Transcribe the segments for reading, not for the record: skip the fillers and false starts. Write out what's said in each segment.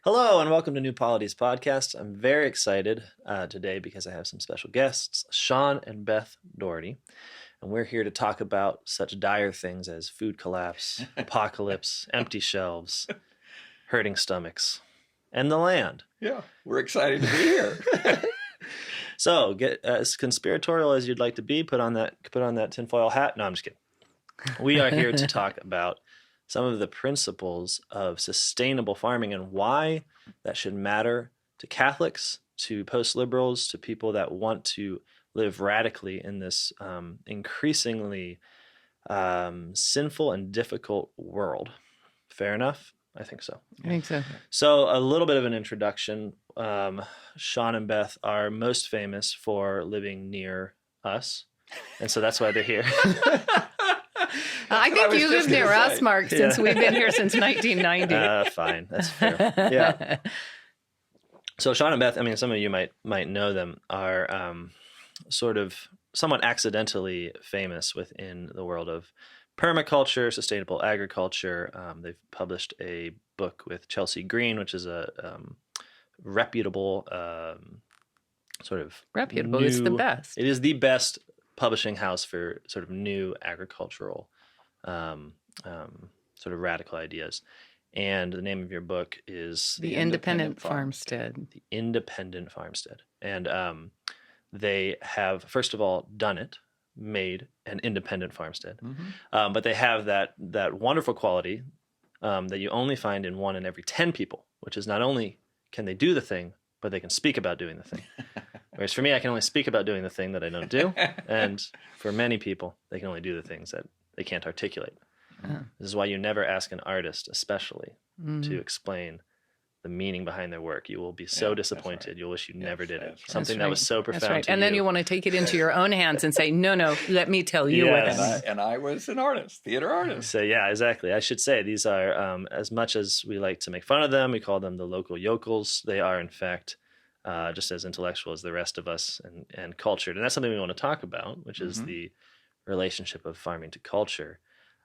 Hello and welcome to New Polity's podcast. I'm very excited today because I have some special guests, Shawn and Beth Dougherty, and we're here to talk about such dire things as food collapse, apocalypse, empty shelves, hurting stomachs, and the land. Yeah, we're excited to be here. So get as conspiratorial as you'd like to be. Put on that tinfoil hat. No, I'm just kidding. We are here to talk about some of the principles of sustainable farming and why that should matter to Catholics, to post-liberals, to people that want to live radically in this increasingly sinful and difficult world. Fair enough? I think so. I think so. So a little bit of an introduction. Shawn and Beth are most famous for living near us, and so that's why they're here. I think you live near us, Mark, since we've been here since 1990. Fine, that's fair. Yeah. So Shawn and Beth, I mean, some of you might know them, are sort of somewhat accidentally famous within the world of permaculture, sustainable agriculture. They've published a book with Chelsea Green, which is a reputable sort of Reputable new, is the best. It is the best publishing house for sort of new agricultural sort of radical ideas. And the name of your book is The Independent Farmstead. The Independent Farmstead. And they have, first of all, made an independent farmstead. Mm-hmm. But they have that wonderful quality that you only find in 1 in every 10 people, which is not only can they do the thing, but they can speak about doing the thing. Whereas for me, I can only speak about doing the thing that I don't do. And for many people, they can only do the things that they can't articulate. This is why you never ask an artist, especially, to explain the meaning behind their work. You will be so disappointed. Right. You'll wish you never did it. Something that was so profound to you. And then you want to take it into your own hands and say, no, let me tell you what it is. And I was an artist, theater artist. So yeah, exactly. I should say these are, as much as we like to make fun of them, we call them the local yokels. They are, in fact, just as intellectual as the rest of us and cultured. And that's something we want to talk about, which is the relationship of farming to culture.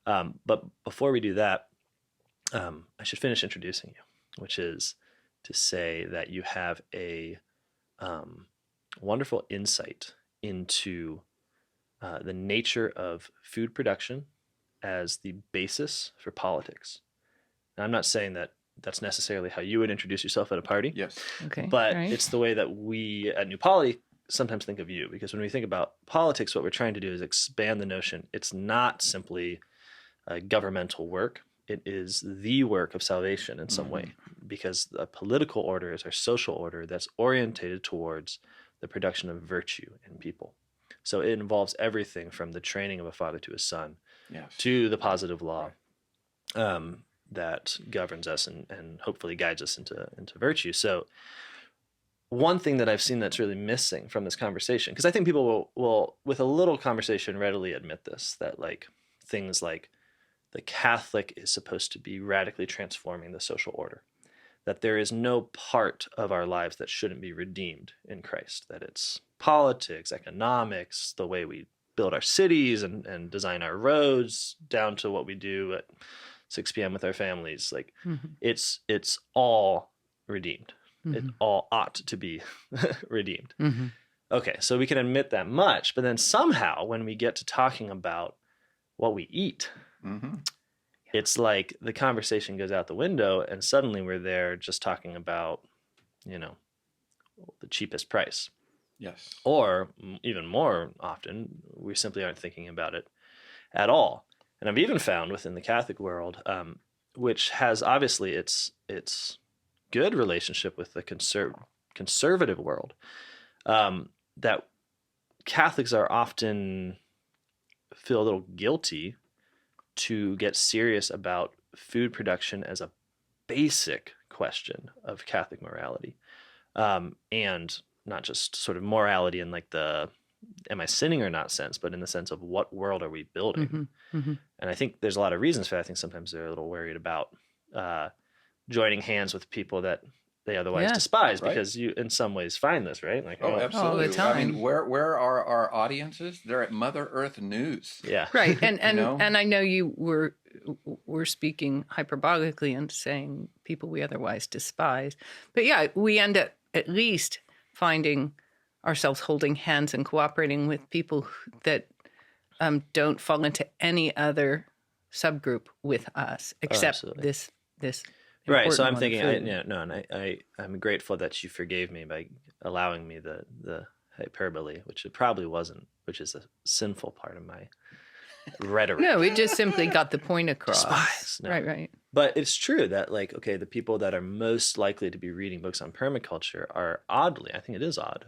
But before we do that, I should finish introducing you, which is to say that you have a wonderful insight into the nature of food production as the basis for politics. Now, I'm not saying that that's necessarily how you would introduce yourself at a party. Yes. Okay. But it's the way that we at New Polity sometimes think of you, because when we think about politics, what we're trying to do is expand the notion. It's not simply governmental work. It is the work of salvation in some way, because a political order is our social order that's orientated towards the production of virtue in people. So it involves everything from the training of a father to a son to the positive law that governs us and hopefully guides us into virtue. So one thing that I've seen that's really missing from this conversation, because I think people will with a little conversation readily admit this, that like things like the Catholic is supposed to be radically transforming the social order, that there is no part of our lives that shouldn't be redeemed in Christ, that it's politics, economics, the way we build our cities and design our roads, down to what we do at 6 p.m. with our families. Like it's all redeemed. It all ought to be redeemed. Okay, so we can admit that much, but then somehow when we get to talking about what we eat, it's like the conversation goes out the window and suddenly we're there just talking about, the cheapest price. Yes. Or even more often, we simply aren't thinking about it at all. And I've even found within the Catholic world, which has obviously its good relationship with the conservative world, that Catholics are often feel a little guilty to get serious about food production as a basic question of Catholic morality, and not just sort of morality in like the am I sinning or not sense, but in the sense of what world are we building? And I think there's a lot of reasons for that. I think sometimes they're a little worried about joining hands with people that they otherwise Yeah. despise, Right. because you in some ways find this, right? Like, Oh, absolutely. All the time. I mean, where are our audiences? They're at Mother Earth News. yeah. Right. And know? and I know you were speaking hyperbolically and saying people we otherwise despise. But yeah, we end up at least finding ourselves holding hands and cooperating with people that don't fall into any other subgroup with us except absolutely. this Right. So important I'm one, thinking, food. and I'm grateful that you forgave me by allowing me the hyperbole, which it probably wasn't, which is a sinful part of my rhetoric. No, it just simply got the point across. Despise. No. Right. But it's true that, like, okay, the people that are most likely to be reading books on permaculture are oddly, I think it is odd,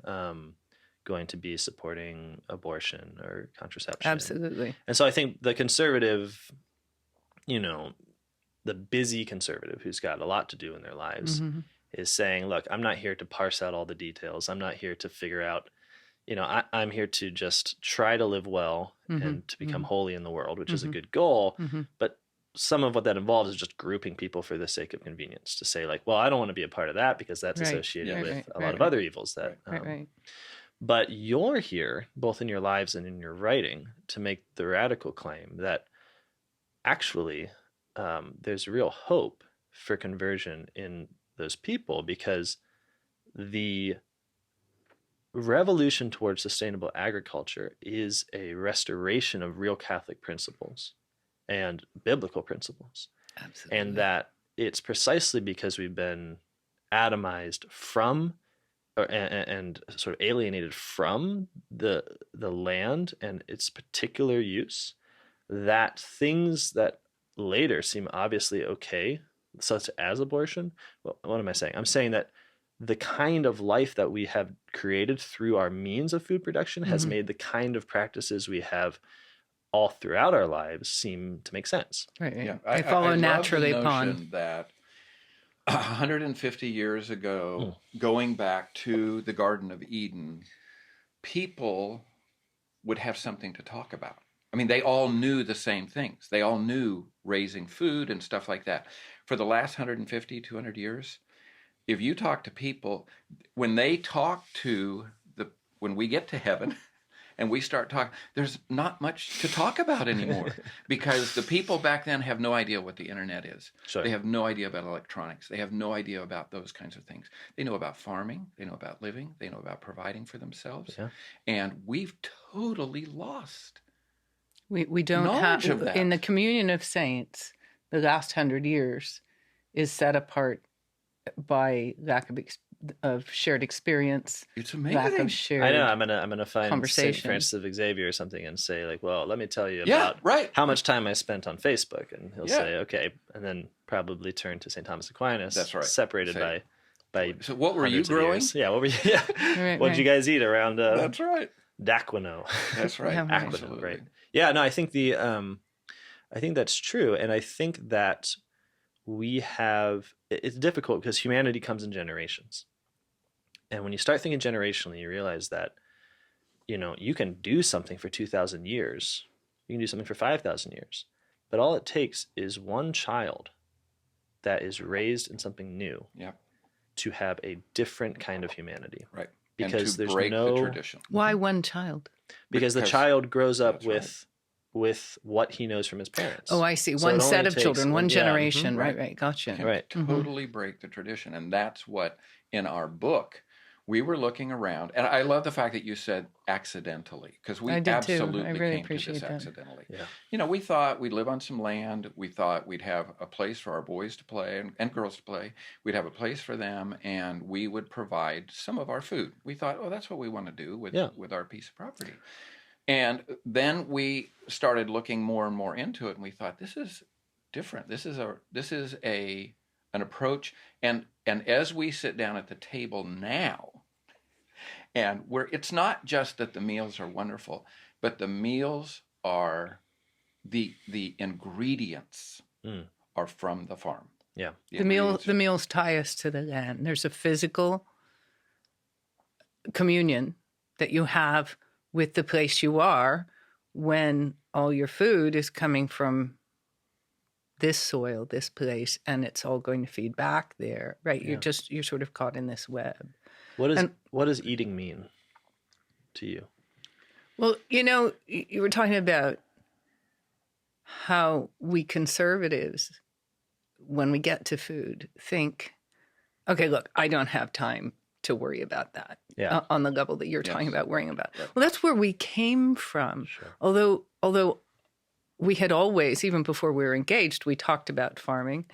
going to be supporting abortion or contraception. Absolutely. And so I think the conservative, the busy conservative who's got a lot to do in their lives Mm-hmm. is saying, look, I'm not here to parse out all the details. I'm not here to figure out, I'm here to just try to live well Mm-hmm. and to become Mm-hmm. holy in the world, which is a Mhm. good goal. Mm-hmm. But some of what that involves is just grouping people for the sake of convenience, to say, like, well, I don't want to be a part of that because that's Right. associated Yes. with Right. a lot Right. of other evils that Right. but you're here, both in your lives and in your writing, to make the radical claim that actually there's real hope for conversion in those people, because the revolution towards sustainable agriculture is a restoration of real Catholic principles and biblical principles. Absolutely. And that it's precisely because we've been atomized from and sort of alienated from the land and its particular use, that things that later seem obviously okay, such as abortion. Well, what am I saying? I'm saying that the kind of life that we have created through our means of food production has Mhm. made the kind of practices we have all throughout our lives seem to make sense. Right. Yeah, They follow I naturally love the upon. notion that 150 years ago, Mm. going back to the Garden of Eden, people would have something to talk about. I mean, they all knew the same things. They all knew raising food and stuff like that. For the last 150, 200 years, if you talk to people, when they talk to when we get to heaven and we start talking, there's not much to talk about anymore because the people back then have no idea what the internet is. Sure. They have no idea about electronics. They have no idea about those kinds of things. They know about farming. They know about living. They know about providing for themselves. Yeah. And we've totally lost. We don't knowledge have of that. in the communion of saints. The last 100 years is set apart by lack of shared experience, It's lack amazing. of shared. I know. I'm gonna find St. conversation. Francis of Xavier or something and say, like, well, let me tell you Yeah, about right. how much time I spent on Facebook, and he'll Yeah. say, okay, and then probably turn to St. Thomas Aquinas. That's right. Separated Say, by So what were you hundreds of growing? years. Yeah, what were you? Yeah, Right, what did you guys eat around That's right. Daquino? That's right. Yeah, right. Aquino, Absolutely. right? Yeah, no, I think I think that's true, and I think that it's difficult because humanity comes in generations. And when you start thinking generationally, you realize that, you can do something for 2,000 years. You can do something for 5,000 years. But all it takes is one child that is raised in something new Yep. to have a different kind of humanity. Right. Because and to there's break no the tradition. Why one child? Because the Because- child grows up that's with what he knows from his parents. Oh, I see. So one it set only of takes children, one yeah, generation. mhm. Right. Gotcha. Can Right. totally break the tradition. And that's what, in our book, we were looking around. And I love the fact that you said accidentally, because we I did too. I absolutely really came to appreciate this that. accidentally. Yeah. We thought we'd live on some land. We thought we'd have a place for our boys to play and girls to play. We'd have a place for them, and we would provide some of our food. We thought, oh, that's what we want to do with our piece of property. And then we started looking more and more into it, and we thought, this is different. This is an approach. And as we sit down at the table now, and it's not just that the meals are wonderful, but the meals are the ingredients are from the farm. Yeah. The meals tie us to the land. There's a physical communion that you have with the place you are when all your food is coming from this soil, this place, and it's all going to feed back there, right? Yeah. You're sort of caught in this web. What does eating mean to you? Well, you were talking about how we conservatives, when we get to food, think, okay, look, I don't have time to worry about that on the level that you're talking about worrying about. Right. Well, that's where we came from. Sure. Although we had always, even before we were engaged, we talked about farming,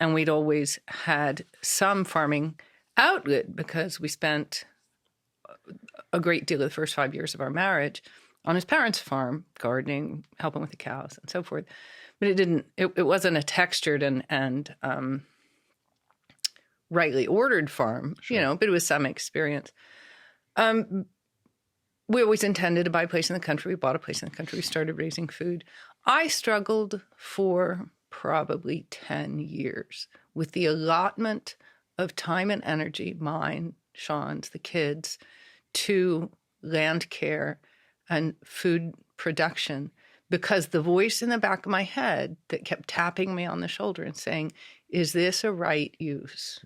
and we'd always had some farming outlet because we spent a great deal of the first 5 years of our marriage on his parents' farm, gardening, helping with the cows and so forth. But it wasn't a textured and rightly ordered farm, Sure. but it was some experience. We always intended to buy a place in the country. We bought a place in the country. We started raising food. I struggled for probably 10 years with the allotment of time and energy, mine, Shawn's, the kids, to land care and food production, because the voice in the back of my head that kept tapping me on the shoulder and saying, is this a right use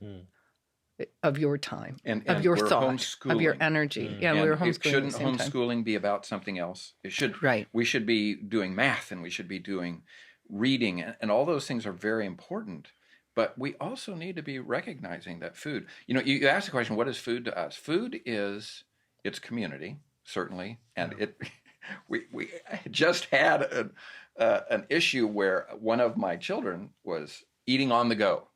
of your time, of your thought, of your energy? Yeah, we were homeschooling. Shouldn't homeschooling be about something else? It should. Right. We should be doing math, and we should be doing reading, and all those things are very important. But we also need to be recognizing that food. You asked the question, what is food to us? Food is, it's community, certainly, and we just had an issue where one of my children was eating on the go,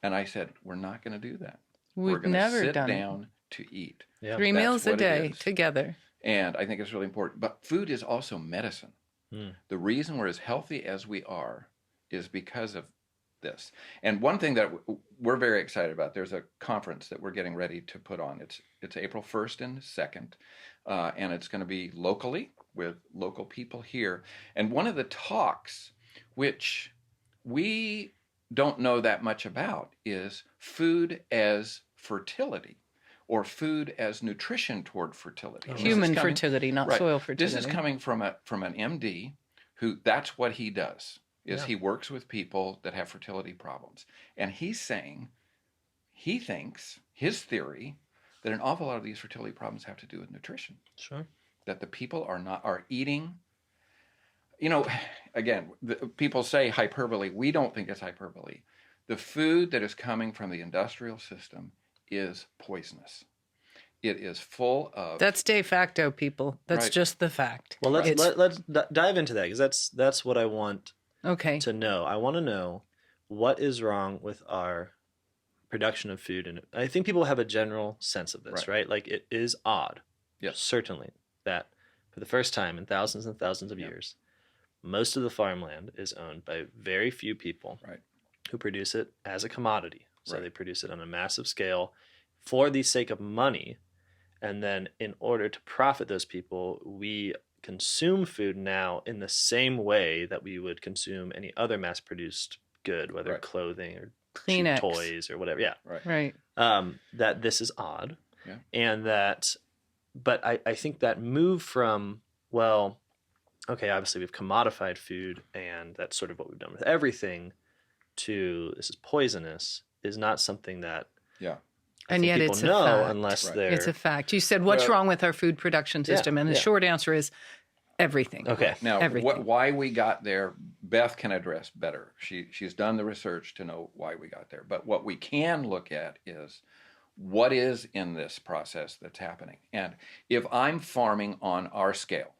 and I said, we're not going to do that. We're going to sit down to eat. Yeah. 3 meals a day together. And I think it's really important. But food is also medicine. The reason we're as healthy as we are is because of this. And one thing that we're very excited about, there's a conference that we're getting ready to put on. It's April 1st and 2nd, and it's going to be locally with local people here. And one of the talks, which we don't know that much about, is food as fertility, or food as nutrition toward fertility. Human fertility, not soil fertility. This is coming from an MD who, that's what he does, is he works with people that have fertility problems. And he's saying, he thinks, his theory, that an awful lot of these fertility problems have to do with nutrition. Sure. That the people are eating, again, people say hyperbole. We don't think it's hyperbole. The food that is coming from the industrial system is poisonous. It is full of... That's de facto, people. That's just the fact. Well, let's dive into that, because that's what I want to know. I want to know what is wrong with our production of food. And I think people have a general sense of this, right? Like, it is odd, certainly, that for the first time in thousands and thousands of years, most of the farmland is owned by very few people who produce it as a commodity. So they produce it on a massive scale for the sake of money. And then in order to profit those people, we consume food now in the same way that we would consume any other mass-produced good, whether clothing or cheap toys or whatever. Yeah. Right. That this is odd. Yeah. And that, but I think that move from, well, okay, obviously we've commodified food and that's sort of what we've done with everything, to this is poisonous, is not something that and yet people it's know a fact. Unless they're... It's a fact. You said, what's wrong with our food production system? And the short answer is everything. Okay. Now, why we got there, Beth can address better. She's done the research to know why we got there. But what we can look at is what is in this process that's happening. And if I'm farming on our scale,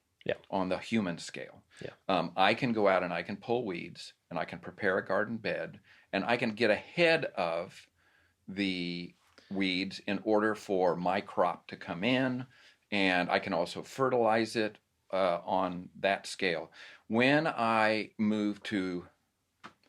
on the human scale, I can go out and I can pull weeds and I can prepare a garden bed and I can get ahead of the weeds in order for my crop to come in, and I can also fertilize it on that scale. When I move to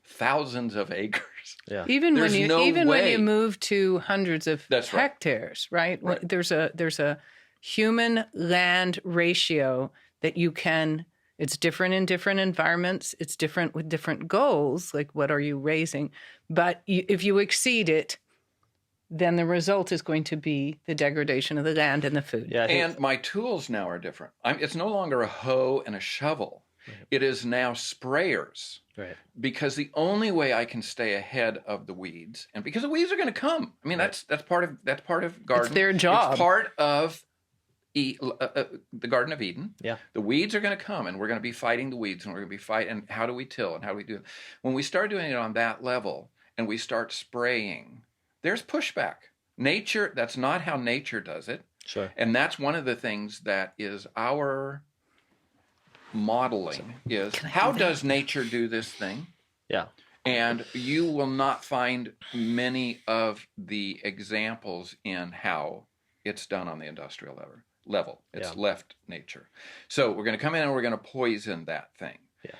thousands of acres, even when you move to hundreds of hectares, right? There's a human land ratio that you can. It's different in different environments. It's different with different goals, like what are you raising? But if you exceed it, then the result is going to be the degradation of the land and the food. Yeah, and my tools now are different. It's no longer a hoe and a shovel. It is now sprayers. Right. Because the only way I can stay ahead of the weeds, and because the weeds are going to come. I mean, that's part of garden. It's their job. It's part of the Garden of Eden. Yeah. The weeds are going to come, and we're going to be fighting the weeds, and we're going to be fighting. And how do we till, and how do we do it? When we start doing it on that level, and we start spraying, there's pushback. Nature. That's not how nature does it. Sure. And that's one of the things that is our modeling is how does nature do this thing? Yeah. And you will not find many of the examples in how it's done on the industrial level. It's left nature. So we're going to come in and we're going to poison that thing. Yeah.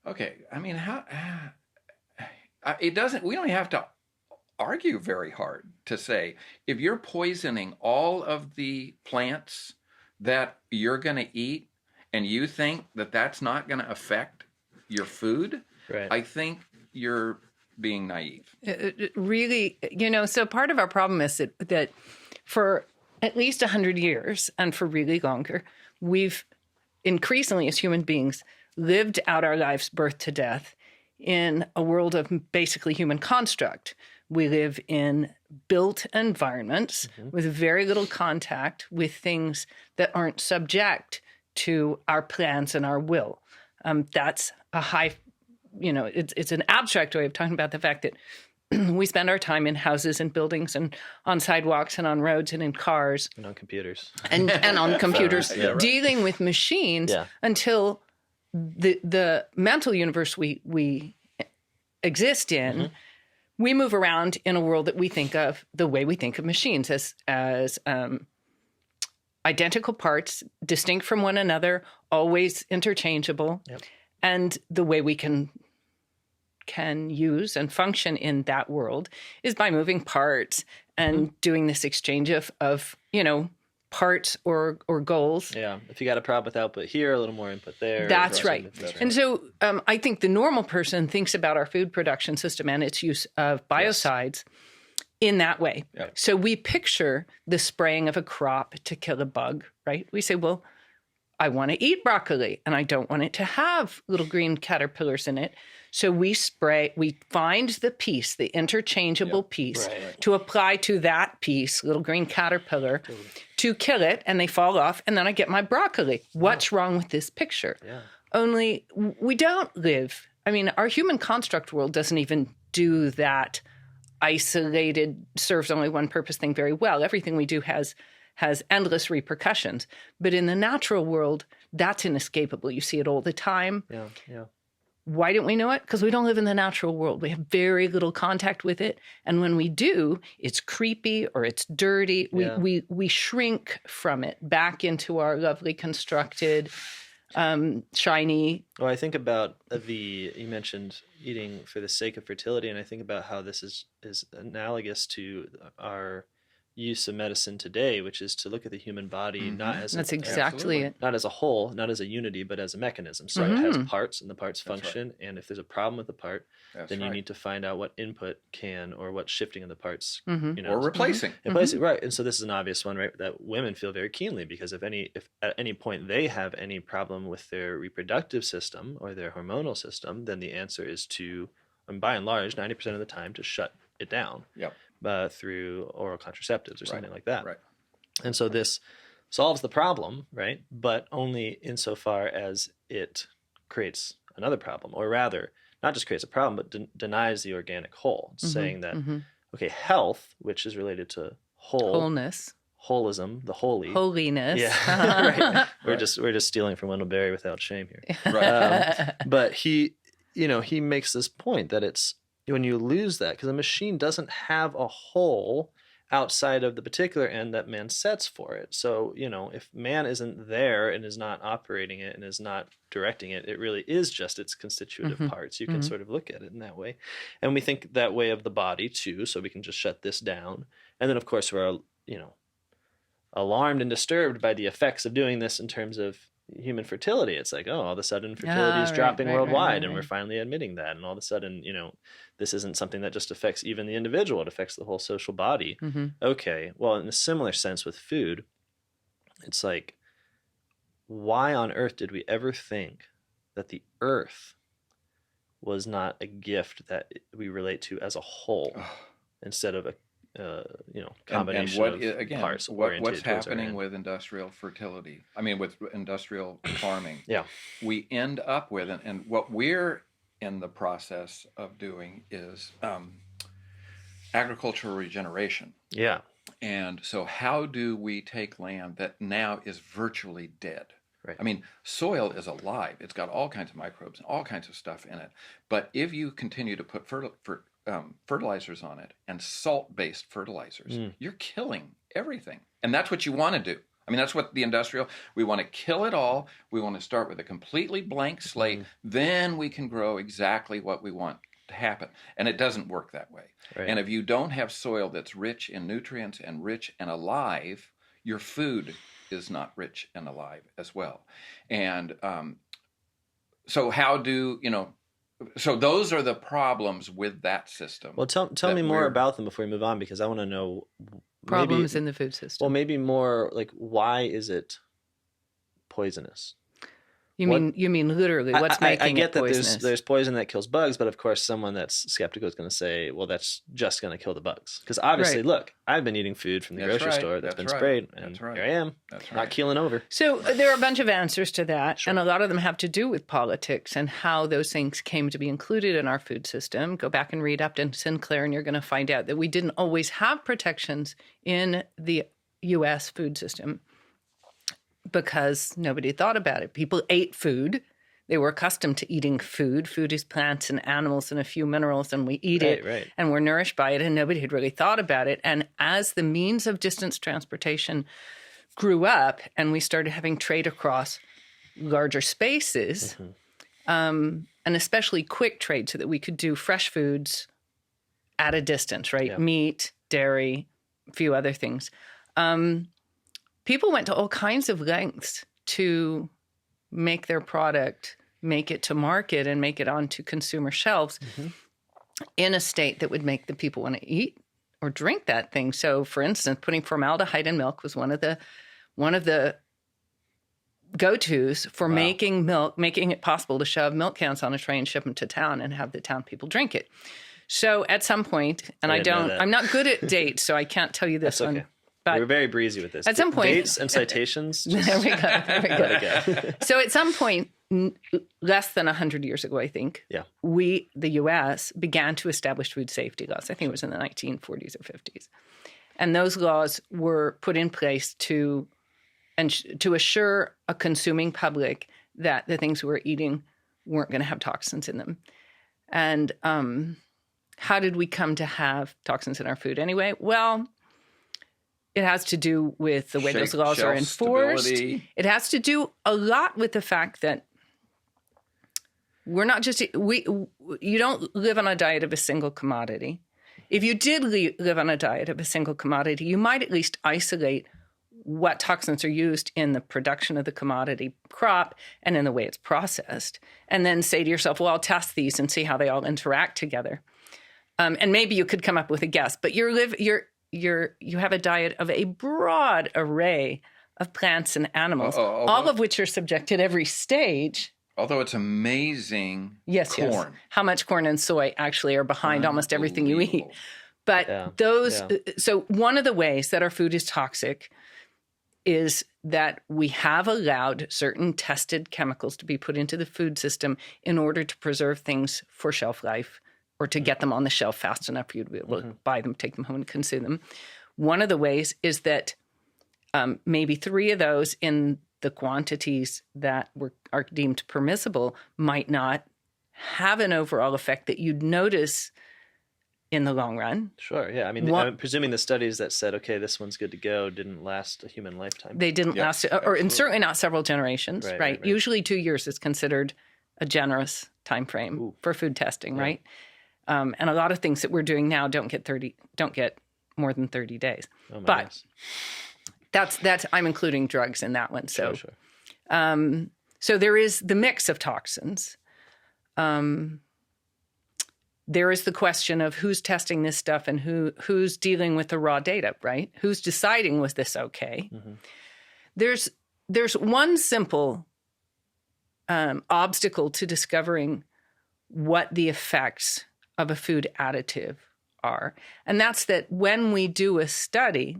Okay. I mean, how it doesn't, we don't have to argue very hard to say, if you're poisoning all of the plants that you're going to eat, and you think that that's not going to affect your food, right. I think you're being naive. It really, so part of our problem is that for at least 100 years and for really longer, we've increasingly as human beings lived out our lives birth to death in a world of basically human construct. We live in built environments with very little contact with things that aren't subject to our plans and our will. That's a high, it's an abstract way of talking about the fact that we spend our time in houses and buildings and on sidewalks and on roads and in cars. And on computers. And on computers, Yeah, right. dealing with machines until the mental universe we exist in, we move around in a world that we think of the way we think of machines as identical parts, distinct from one another, always interchangeable. Yep. And the way we can use and function in that world is by moving parts and doing this exchange of parts or goals. Yeah. If you got a problem with output here, a little more input there. That's right. And so I think the normal person thinks about our food production system and its use of biocides in that way. Yeah. So we picture the spraying of a crop to kill a bug, right? We say, well, I want to eat broccoli and I don't want it to have little green caterpillars in it. So we find the piece, the interchangeable piece to apply to that piece, little green caterpillar, to kill it, and they fall off, and then I get my broccoli. What's wrong with this picture? Yeah. Only we don't live, our human construct world doesn't even do that isolated, serves only one purpose thing very well. Everything we do has endless repercussions. But in the natural world, that's inescapable. You see it all the time. Yeah, yeah. Why don't we know it? Because we don't live in the natural world. We have very little contact with it. And when we do, it's creepy or it's dirty. We shrink from it back into our lovely constructed, shiny. Well, I think about you mentioned eating for the sake of fertility, and I think about how this is analogous to our use of medicine today, which is to look at the human body not as that's exactly it. Not as a whole, not as a unity, but as a mechanism. So it has parts, and the parts function. And if there's a problem with the part, then you need to find out what input can or what shifting of the parts, or replacing. Replacing, right? And so this is an obvious one, right? That women feel very keenly because if at any point they have any problem with their reproductive system or their hormonal system, then the answer is to, by and large, 90% of the time, to shut it down. Yep. Through oral contraceptives or something like that. Right. And so this solves the problem, right? But only insofar as it creates another problem, or rather, not just creates a problem, but denies the organic whole. It's saying that, okay, health, which is related to wholeness, holism, the holy. Holiness. Yeah, right. We're just stealing from Wendell Berry without shame here. Right. But he makes this point that it's, when you lose that, because a machine doesn't have a whole outside of the particular end that man sets for it. So, if man isn't there and is not operating it and is not directing it, it really is just its constitutive parts. You can sort of look at it in that way. And we think that way of the body too, so we can just shut this down. And then, of course, we're, alarmed and disturbed by the effects of doing this in terms of human fertility. It's like, all of a sudden fertility is dropping worldwide, and we're finally admitting that. And all of a sudden, this isn't something that just affects even the individual, it affects the whole social body. Okay, well, in a similar sense with food, it's like, why on earth did we ever think that the earth was not a gift that we relate to as a whole, instead of a combination of parts oriented what's towards happening with industrial fertility? I mean, with industrial farming. Yeah. We end up with, and what we're in the process of doing is agricultural regeneration. Yeah. And so how do we take land that now is virtually dead? Right. I mean, soil is alive. It's got all kinds of microbes and all kinds of stuff in it. But if you continue to put fertilizers on it, and salt-based fertilizers, you're killing everything. And that's what you want to do. I mean, that's what the industrial, we want to kill it all. We want to start with a completely blank slate. Then we can grow exactly what we want to happen. And it doesn't work that way. Right. And if you don't have soil that's rich in nutrients and rich and alive, your food is not rich and alive as well. And so how do, so those are the problems with that system. Well, tell me more about them before we move on, because I want to know problems in the food system. Well, maybe more like, why is it poisonous? You mean literally what's making it poisonous? I get that there's poison that kills bugs, but of course someone that's skeptical is going to say, well, that's just going to kill the bugs. Because obviously, look, I've been eating food from the grocery store that's been sprayed, and here I am, not keeling over. So there are a bunch of answers to that, and a lot of them have to do with politics and how those things came to be included in our food system. Go back and read Upton Sinclair, and you're going to find out that we didn't always have protections in the U.S. food system, because nobody thought about it. People ate food. They were accustomed to eating food. Food is plants and animals and a few minerals, and we eat it, and we're nourished by it, and nobody had really thought about it. And as the means of distance transportation grew up and we started having trade across larger spaces, and especially quick trade, so that we could do fresh foods at a distance, right? Yeah. Meat, dairy, a few other things. People went to all kinds of lengths to make their product, make it to market, and make it onto consumer shelves in a state that would make the people want to eat or drink that thing. So, for instance, putting formaldehyde in milk was one of the go-tos for making milk, making it possible to shove milk cans on a train, ship them to town, and have the town people drink it. So, at some point, and I'm not good at dates, so I can't tell you this one. Okay. But we're very breezy with this. At some point, dates and citations. There we go. So at some point, less than 100 years ago, I think, the U.S. began to establish food safety laws. I think it was in the 1940s or 50s. And those laws were put in place to assure a consuming public that the things we were eating weren't going to have toxins in them. And how did we come to have toxins in our food anyway? Well, it has to do with the way those laws are enforced. Stability. It has to do a lot with the fact that we're not just you don't live on a diet of a single commodity. If you did live on a diet of a single commodity, you might at least isolate what toxins are used in the production of the commodity crop and in the way it's processed, and then say to yourself, well, I'll test these and see how they all interact together. And maybe you could come up with a guess, but you have a diet of a broad array of plants and animals, all of which are subject at every stage. Although it's amazing corn. Yes. How much corn and soy actually are behind almost everything you eat. But so one of the ways that our food is toxic is that we have allowed certain tested chemicals to be put into the food system in order to preserve things for shelf life, or to get them on the shelf fast enough for you to be able to buy them, take them home, and consume them. One of the ways is that maybe 3 of those in the quantities that are deemed permissible might not have an overall effect that you'd notice in the long run. Sure, yeah. I mean, I'm presuming the studies that said, okay, this one's good to go, didn't last a human lifetime. They didn't last, and certainly not several generations, right? Usually 2 years is considered a generous time frame for food testing, right? And a lot of things that we're doing now don't get more than 30 days. Oh my goodness. That's I'm including drugs in that one. So, sure. So there is the mix of toxins. There is the question of who's testing this stuff and who's dealing with the raw data, right? Who's deciding, was this okay? There's one simple obstacle to discovering what the effects of a food additive are. And that's that when we do a study,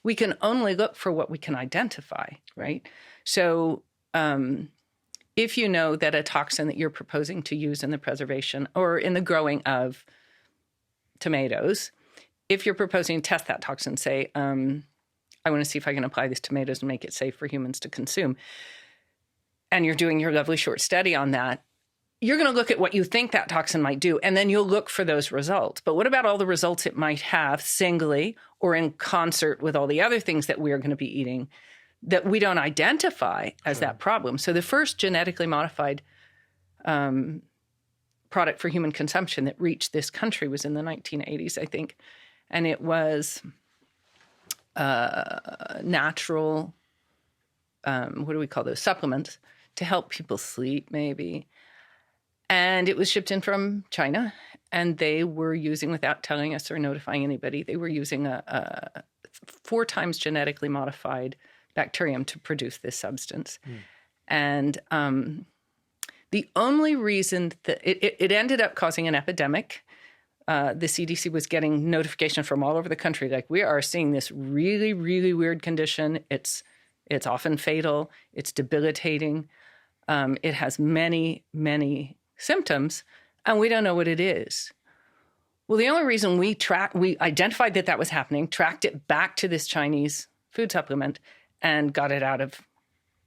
we can only look for what we can identify, right? So if you know that a toxin that you're proposing to use in the preservation or in the growing of tomatoes, if you're proposing to test that toxin, say, I want to see if I can apply these tomatoes and make it safe for humans to consume, and you're doing your lovely short study on that, you're going to look at what you think that toxin might do, and then you'll look for those results. But what about all the results it might have singly or in concert with all the other things that we're going to be eating that we don't identify as that problem? So the first genetically modified product for human consumption that reached this country was in the 1980s, I think. And it was natural, what do we call those, supplements to help people sleep, maybe. And it was shipped in from China, and they were using, without telling us or notifying anybody, they were using a 4 times genetically modified bacterium to produce this substance. And the only reason that it ended up causing an epidemic, the CDC was getting notification from all over the country, like, we are seeing this really, really weird condition. It's often fatal. It's debilitating. It has many, many symptoms, and we don't know what it is. Well, the only reason we identified that was happening, tracked it back to this Chinese food supplement, and got it out of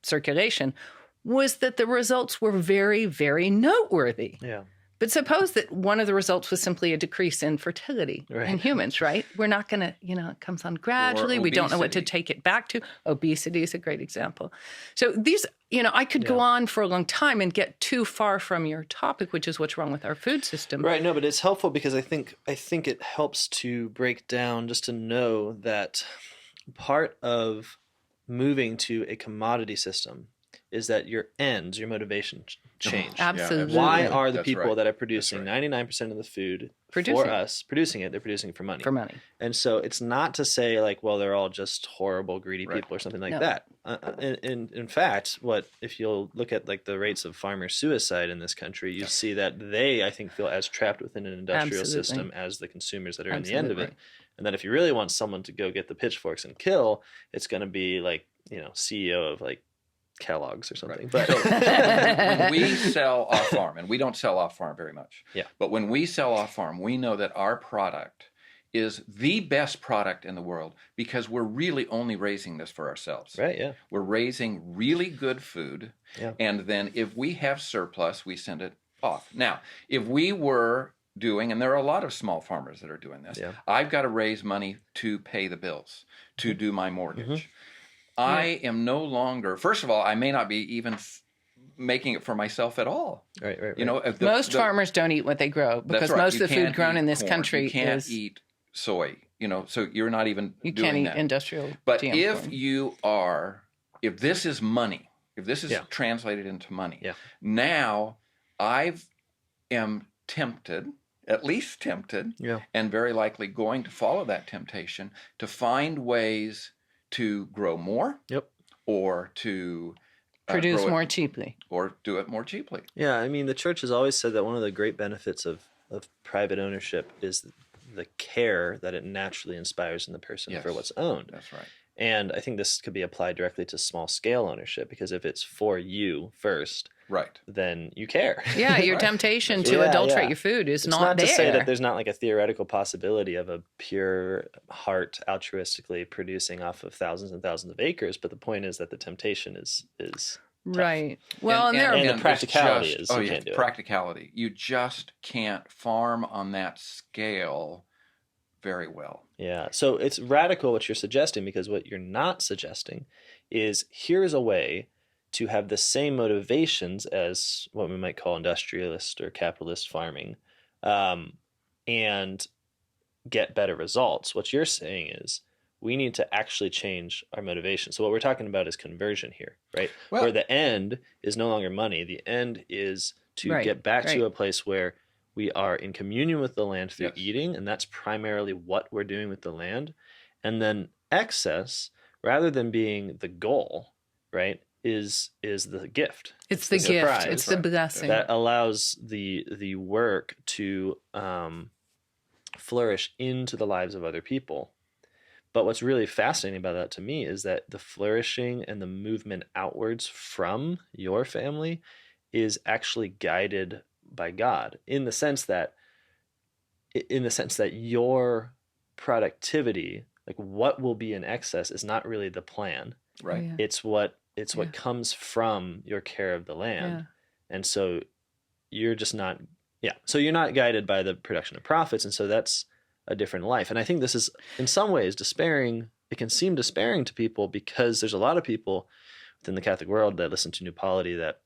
circulation, was that the results were very, very noteworthy. Yeah. But suppose that one of the results was simply a decrease in fertility in humans, right? We're not going to, it comes on gradually. We don't know what to take it back to. Obesity is a great example. So these, I could go on for a long time and get too far from your topic, which is what's wrong with our food system. Right. No, but it's helpful because I think it helps to break down, just to know that part of moving to a commodity system is that your ends, your motivation change. Absolutely. Why are the people that are producing 99% of the food for us producing it? They're producing it for money. For money. And so it's not to say like, well, they're all just horrible, greedy people or something like that. In fact, if you'll look at like the rates of farmer suicide in this country, you see that they, I think, feel as trapped within an industrial system as the consumers that are in the end of it. And that if you really want someone to go get the pitchforks and kill, it's going to be like, CEO of like Kellogg's or something. But so, when we sell off farm, and we don't sell off farm very much, but when we sell off farm, we know that our product is the best product in the world because we're really only raising this for ourselves. Right, yeah. We're raising really good food, and then if we have surplus, we send it off. Now, if we were doing, and there are a lot of small farmers that are doing this, I've got to raise money to pay the bills, to do my mortgage. I am no longer, first of all, I may not be even making it for myself at all. Right. Most farmers don't eat what they grow because most of the food grown in this country you can't eat soy, so you're not even you doing can't that. Eat industrial But GM if corn. you are, if this is money, if this is translated into money, now I am tempted, at least tempted, and very likely going to follow that temptation to find ways to grow more, or to produce more cheaply, or do it more cheaply. Yeah, I mean, the church has always said that one of the great benefits of private ownership is the care that it naturally inspires in the person for what's owned. That's right. And I think this could be applied directly to small scale ownership, because if it's for you first, then you care. Yeah, your temptation to adulterate your food is not there. It's not to say that there's not like a theoretical possibility of a pure heart altruistically producing off of thousands and thousands of acres, but the point is that the temptation is tough. Right. Well, and the practicality is you can't do practicality. You just can't farm on that scale very well. Yeah. So it's radical what you're suggesting, because what you're not suggesting is here's a way to have the same motivations as what we might call industrialist or capitalist farming, and get better results. What you're saying is we need to actually change our motivation. So what we're talking about is conversion here, right? Well, where the end is no longer money. The end is to get back to a place where we are in communion with the land through eating, and that's primarily what we're doing with the land. And then excess, rather than being the goal, right, is the gift. It's the gift. surprise It's the blessing. that allows the work to flourish into the lives of other people. But what's really fascinating about that to me is that the flourishing and the movement outwards from your family is actually guided by God in the sense that your productivity, like what will be in excess, is not really the plan. Right. Oh, yeah. It's what comes from your care of the land. Yeah. And so you're just not so you're not guided by the production of profits, and so that's a different life. And I think this is in some ways despairing. It can seem despairing to people because there's a lot of people within the Catholic world that listen to New Polity that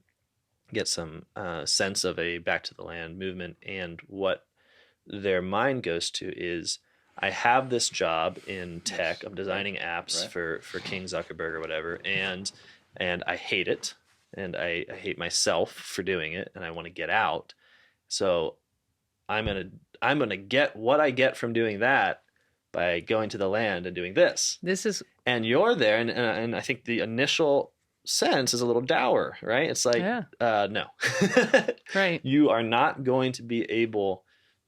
get some sense of a back to the land movement, and what their mind goes to is, I have this job in tech. Yes. I'm designing apps for King Zuckerberg or whatever, and I hate it, and I hate myself for doing it, and I want to get out. So I'm gonna get what I get from doing that by going to the land and doing this. And you're there, and I think the initial sense is a little dour, right? It's like, no, Right. You are not going to be able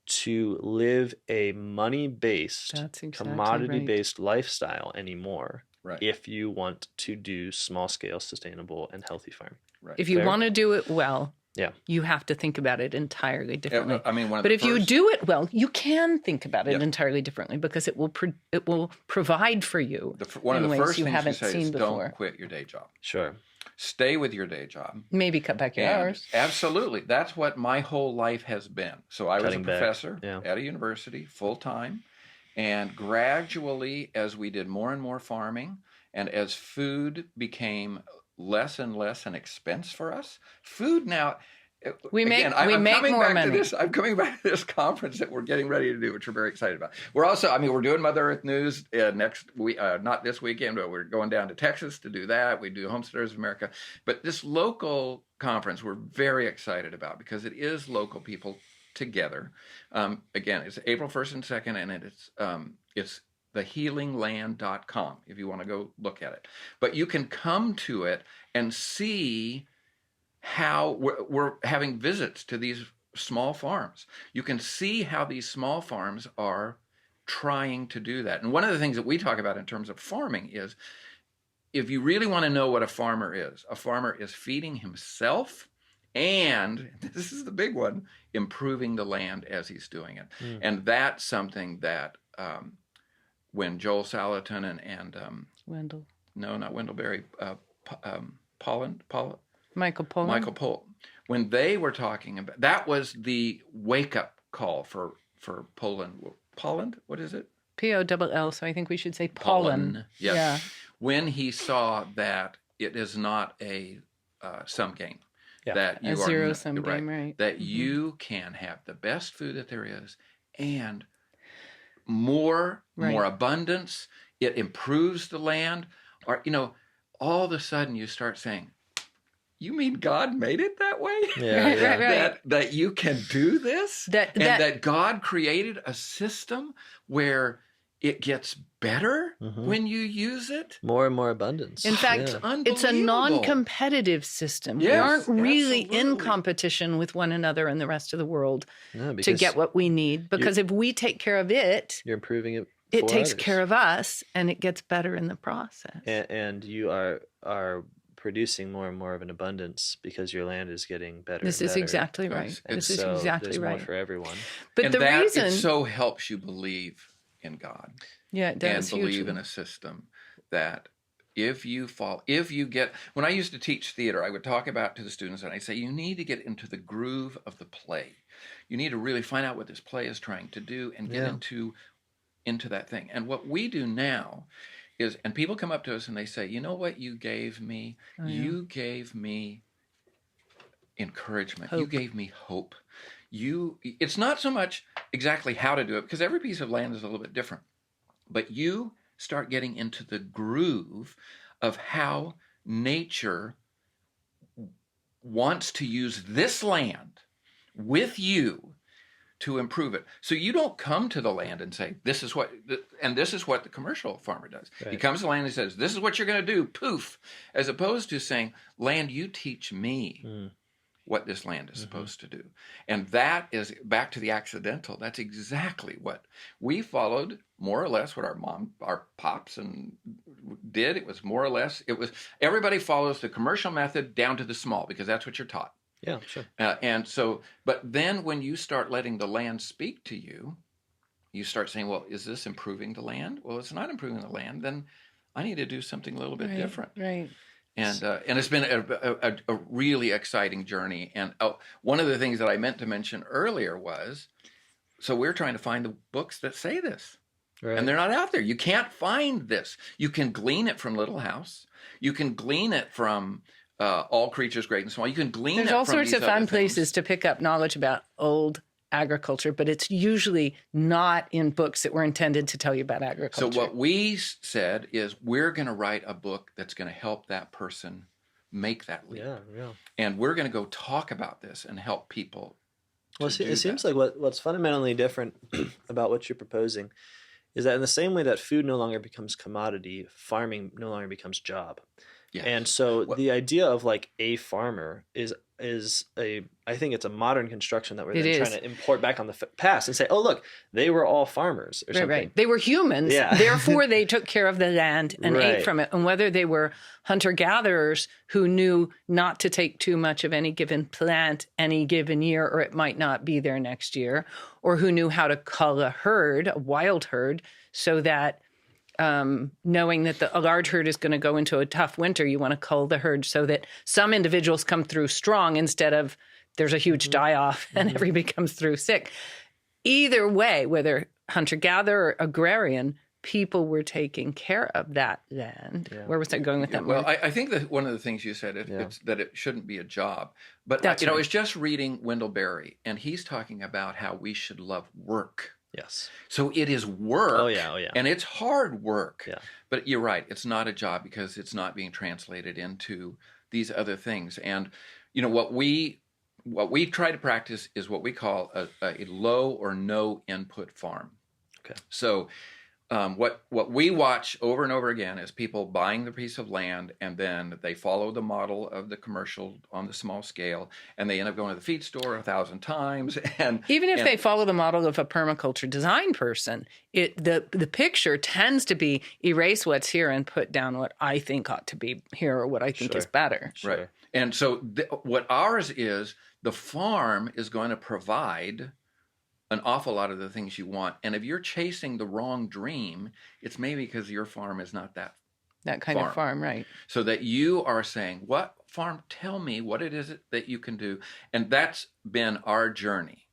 to live a money-based, commodity-based lifestyle anymore, right, if you want to do small-scale, sustainable, and healthy farming. Right. If you want to do it well, yeah, you have to think about it entirely differently. I mean, but if you do it well, you can think about it entirely differently, because it will provide for you. One of the first you things haven't you say seen is before. Don't quit your day job. Sure. Stay with your day job. Maybe cut back your hours. Absolutely. That's what my whole life has been. So I was a professor at a university, full-time. And gradually, as we did more and more farming, and as food became less and less an expense for us, food now... We make more money. I'm coming back to this conference that we're getting ready to do, which we're very excited about. We're also, we're doing Mother Earth News next week, not this weekend, but we're going down to Texas to do that. We do Homesteaders of America. But this local conference we're very excited about, because it is local people together. Again, it's April 1st and 2nd, and it's thehealingland.com if you want to go look at it. But you can come to it and see how we're having visits to these small farms. You can see how these small farms are trying to do that. And one of the things that we talk about in terms of farming is, if you really want to know what a farmer is feeding himself, and this is the big one, improving the land as he's doing it. And that's something that when Joel Salatin and Wendell. No, not Wendell Berry. Michael Pollan. When they were talking about, that was the wake-up call for Poland. Poland? What is it? P-O-L-L, so I think we should say pollen. Yes. Yeah. When he saw that it is not a sum game. Yeah. That you a zero-sum game, right. That you can have the best food that there is, and more abundance. It improves the land. Or, all of a sudden you start saying, you mean God made it that way? Yeah, right. That you can do this? That God created a system where it gets better when you use it? More and more abundance. In fact, it's a non-competitive system. Yes, we aren't really in absolutely. competition with one another and the rest of the world to get what we need. Because if we take care of it, you're improving it. It takes care of us, and it gets better in the process. And you are producing more and more of an abundance because your land is getting better. This is exactly right. This is exactly right. There's more for everyone. But the reason it so helps you believe in God. Yeah, it does. And believe in a system that if you get, when I used to teach theater, I would talk about to the students and I'd say, you need to get into the groove of the play. You need to really find out what this play is trying to do and get into that thing. And what we do now is, and people come up to us and they say, you know what you gave me? You gave me encouragement. Hope. You gave me hope. It's not so much exactly how to do it, because every piece of land is a little bit different. But you start getting into the groove of how nature wants to use this land with you to improve it. So you don't come to the land and say, this is what the commercial farmer does. Right. He comes to the land and says, this is what you're going to do, poof, as opposed to saying, land, you teach me what this land is supposed to do. And that is back to the accidental. That's exactly what we followed, more or less what our pops and did. It was more or less, everybody follows the commercial method down to the small, because that's what you're taught. Yeah, sure. And so, but then when you start letting the land speak to you, you start saying, well, is this improving the land? Well, it's not improving the land. Then I need to do something a little bit different. Right. And it's been a really exciting journey. And one of the things that I meant to mention earlier was, so we're trying to find the books that say this. Right. And they're not out there. You can't find this. You can glean it from Little House. You can glean it from All Creatures Great and Small. You can glean There's it all from sorts these of other fun things. places to pick up knowledge about old agriculture, but it's usually not in books that were intended to tell you about agriculture. So what we said is we're going to write a book that's going to help that person make that leap. Yeah. And we're going to go talk about this and help people. Well, it seems like what's fundamentally different about what you're proposing is that in the same way that food no longer becomes commodity, farming no longer becomes job. Yes. And so the idea of like a farmer is I think it's a modern construction that we're then trying to import back on the past and say, oh, look, they were all farmers or something. Right. They were humans. Yeah. Therefore, they took care of the land and ate from it. And whether they were hunter-gatherers who knew not to take too much of any given plant any given year, or it might not be there next year, or who knew how to cull a wild herd, so that knowing that a large herd is going to go into a tough winter, you want to cull the herd so that some individuals come through strong instead of there's a huge die-off and everybody comes through sick. Either way, whether hunter-gatherer or agrarian, people were taking care of that land. Yeah. Where was I going with that? Well, I think that one of the things you said it's that it shouldn't be a job. But I was just reading Wendell Berry, and he's talking about how we should love work. Yes. So it is work. Oh yeah. And it's hard work. Yeah. But you're right. It's not a job because it's not being translated into these other things. And what we try to practice is what we call a low or no input farm. Okay. So what we watch over and over again is people buying the piece of land, and then they follow the model of the commercial on the small scale, and they end up going to the feed store 1,000 times. And even if they follow the model of a permaculture design person, the picture tends to be erase what's here and put down what I think ought to be here or what I think is better. Sure. Right. And so what ours is, the farm is going to provide an awful lot of the things you want. And if you're chasing the wrong dream, it's maybe because your farm is not that kind of farm, right? So that you are saying, what farm, tell me what it is that you can do. And that's been our journey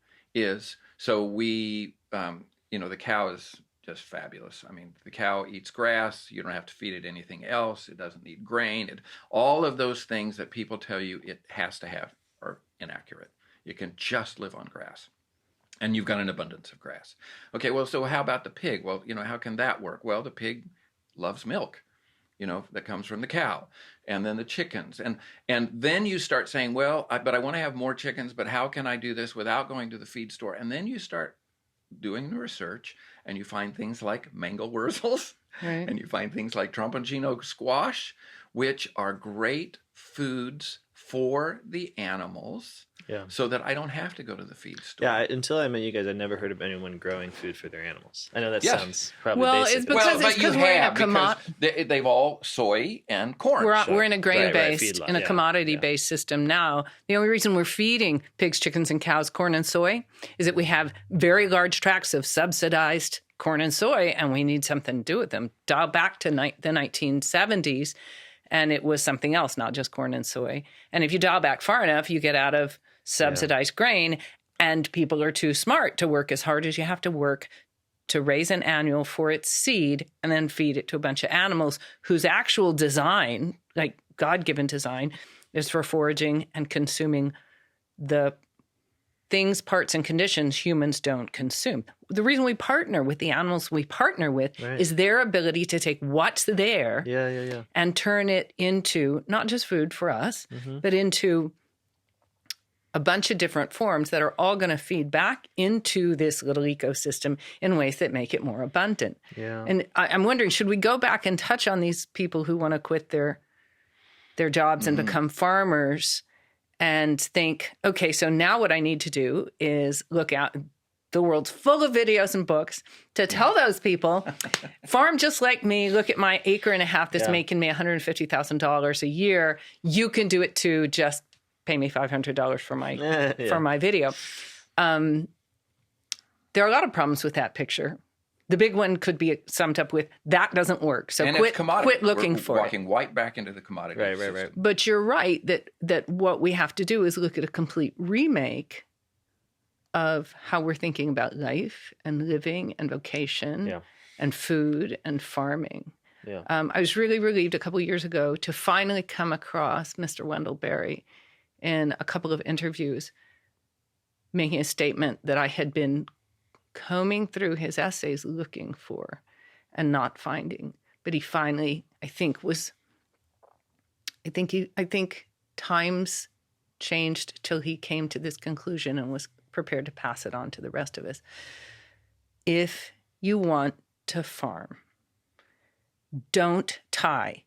so we, the cow is just fabulous. I mean, the cow eats grass. You don't have to feed it anything else. It doesn't need grain. All of those things that people tell you it has to have are inaccurate. It can just live on grass. And you've got an abundance of grass. Okay, well, so how about the pig? Well, how can that work? Well, the pig loves milk, that comes from the cow. And then the chickens. And then you start saying, well, but I want to have more chickens, but how can I do this without going to the feed store? And then you start doing the research, and you find things like mangel-wurzels, right. And you find things like tromponcino squash, which are great foods for the animals. Yeah. So that I don't have to go to the feed store. Yeah, until I met you guys, I'd never heard of anyone growing food for their animals. I know that sounds probably basic. It's because we're in a because they've all soy and corn. We're in a grain-based, in a commodity-based system now. The only reason we're feeding pigs, chickens, and cows corn and soy is that we have very large tracts of subsidized corn and soy, and we need something to do with them. Dial back to the 1970s, and it was something else, not just corn and soy. And if you dial back far enough, you get out of subsidized grain, and people are too smart to work as hard as you have to work to raise an annual for its seed and then feed it to a bunch of animals whose actual design, like God-given design, is for foraging and consuming the things, parts, and conditions humans don't consume. The reason we partner with the animals we partner with is their ability to take what's there and turn it into not just food for us, but into a bunch of different forms that are all going to feed back into this little ecosystem in ways that make it more abundant. Yeah. And I'm wondering, should we go back and touch on these people who want to quit their jobs and become farmers and think, okay, so now what I need to do is look out. The world's full of videos and books to tell those people, farm just like me. Look at my acre and a half that's making me $150,000 a year. You can do it too. Just pay me $500 for my video. There are a lot of problems with that picture. The big one could be summed up with, that doesn't work. So quit looking for it. Walking right back into the commodity system. Right. But you're right that what we have to do is look at a complete remake of how we're thinking about life and living and vocation and food and farming. Yeah. I was really relieved a couple of years ago to finally come across Mr. Wendell Berry in a couple of interviews making a statement that I had been combing through his essays looking for and not finding. But he finally, I think times changed till he came to this conclusion and was prepared to pass it on to the rest of us. If you want to farm, don't tie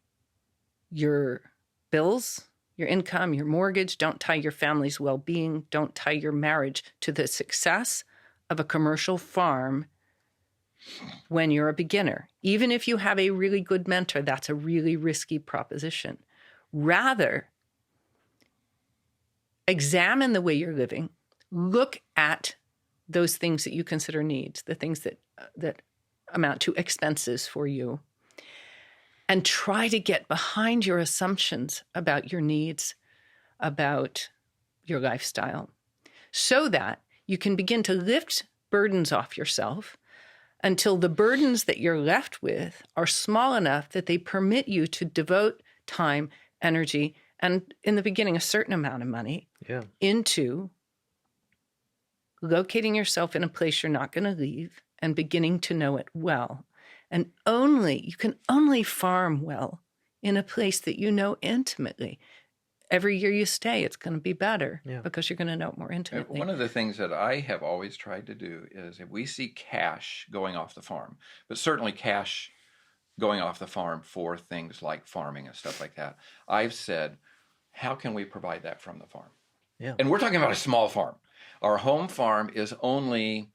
your bills, your income, your mortgage, don't tie your family's well-being, don't tie your marriage to the success of a commercial farm when you're a beginner. Even if you have a really good mentor, that's a really risky proposition. Rather, examine the way you're living. Look at those things that you consider needs, the things that amount to expenses for you, and try to get behind your assumptions about your needs, about your lifestyle, so that you can begin to lift burdens off yourself until the burdens that you're left with are small enough that they permit you to devote time, energy, and in the beginning, a certain amount of money into locating yourself in a place you're not going to leave and beginning to know it well. And you can only farm well in a place that you know intimately. Every year you stay, it's going to be better because you're going to know it more intimately. One of the things that I have always tried to do is if we see cash going off the farm, but certainly cash going off the farm for things like farming and stuff like that, I've said, how can we provide that from the farm? Yeah. And we're talking about a small farm. Our home farm is only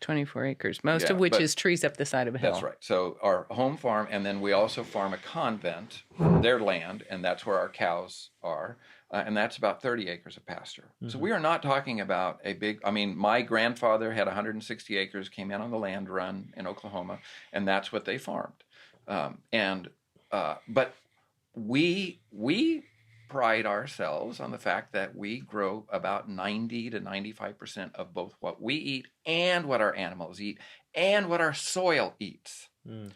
24 acres, most of which is trees up the side of a hill. That's right. So our home farm, and then we also farm a convent, their land, and that's where our cows are, and that's about 30 acres of pasture. Mm-hmm. So we are not talking about a big, my grandfather had 160 acres, came in on the land run in Oklahoma, and that's what they farmed. But we pride ourselves on the fact that we grow about 90 to 95% of both what we eat and what our animals eat and what our soil eats.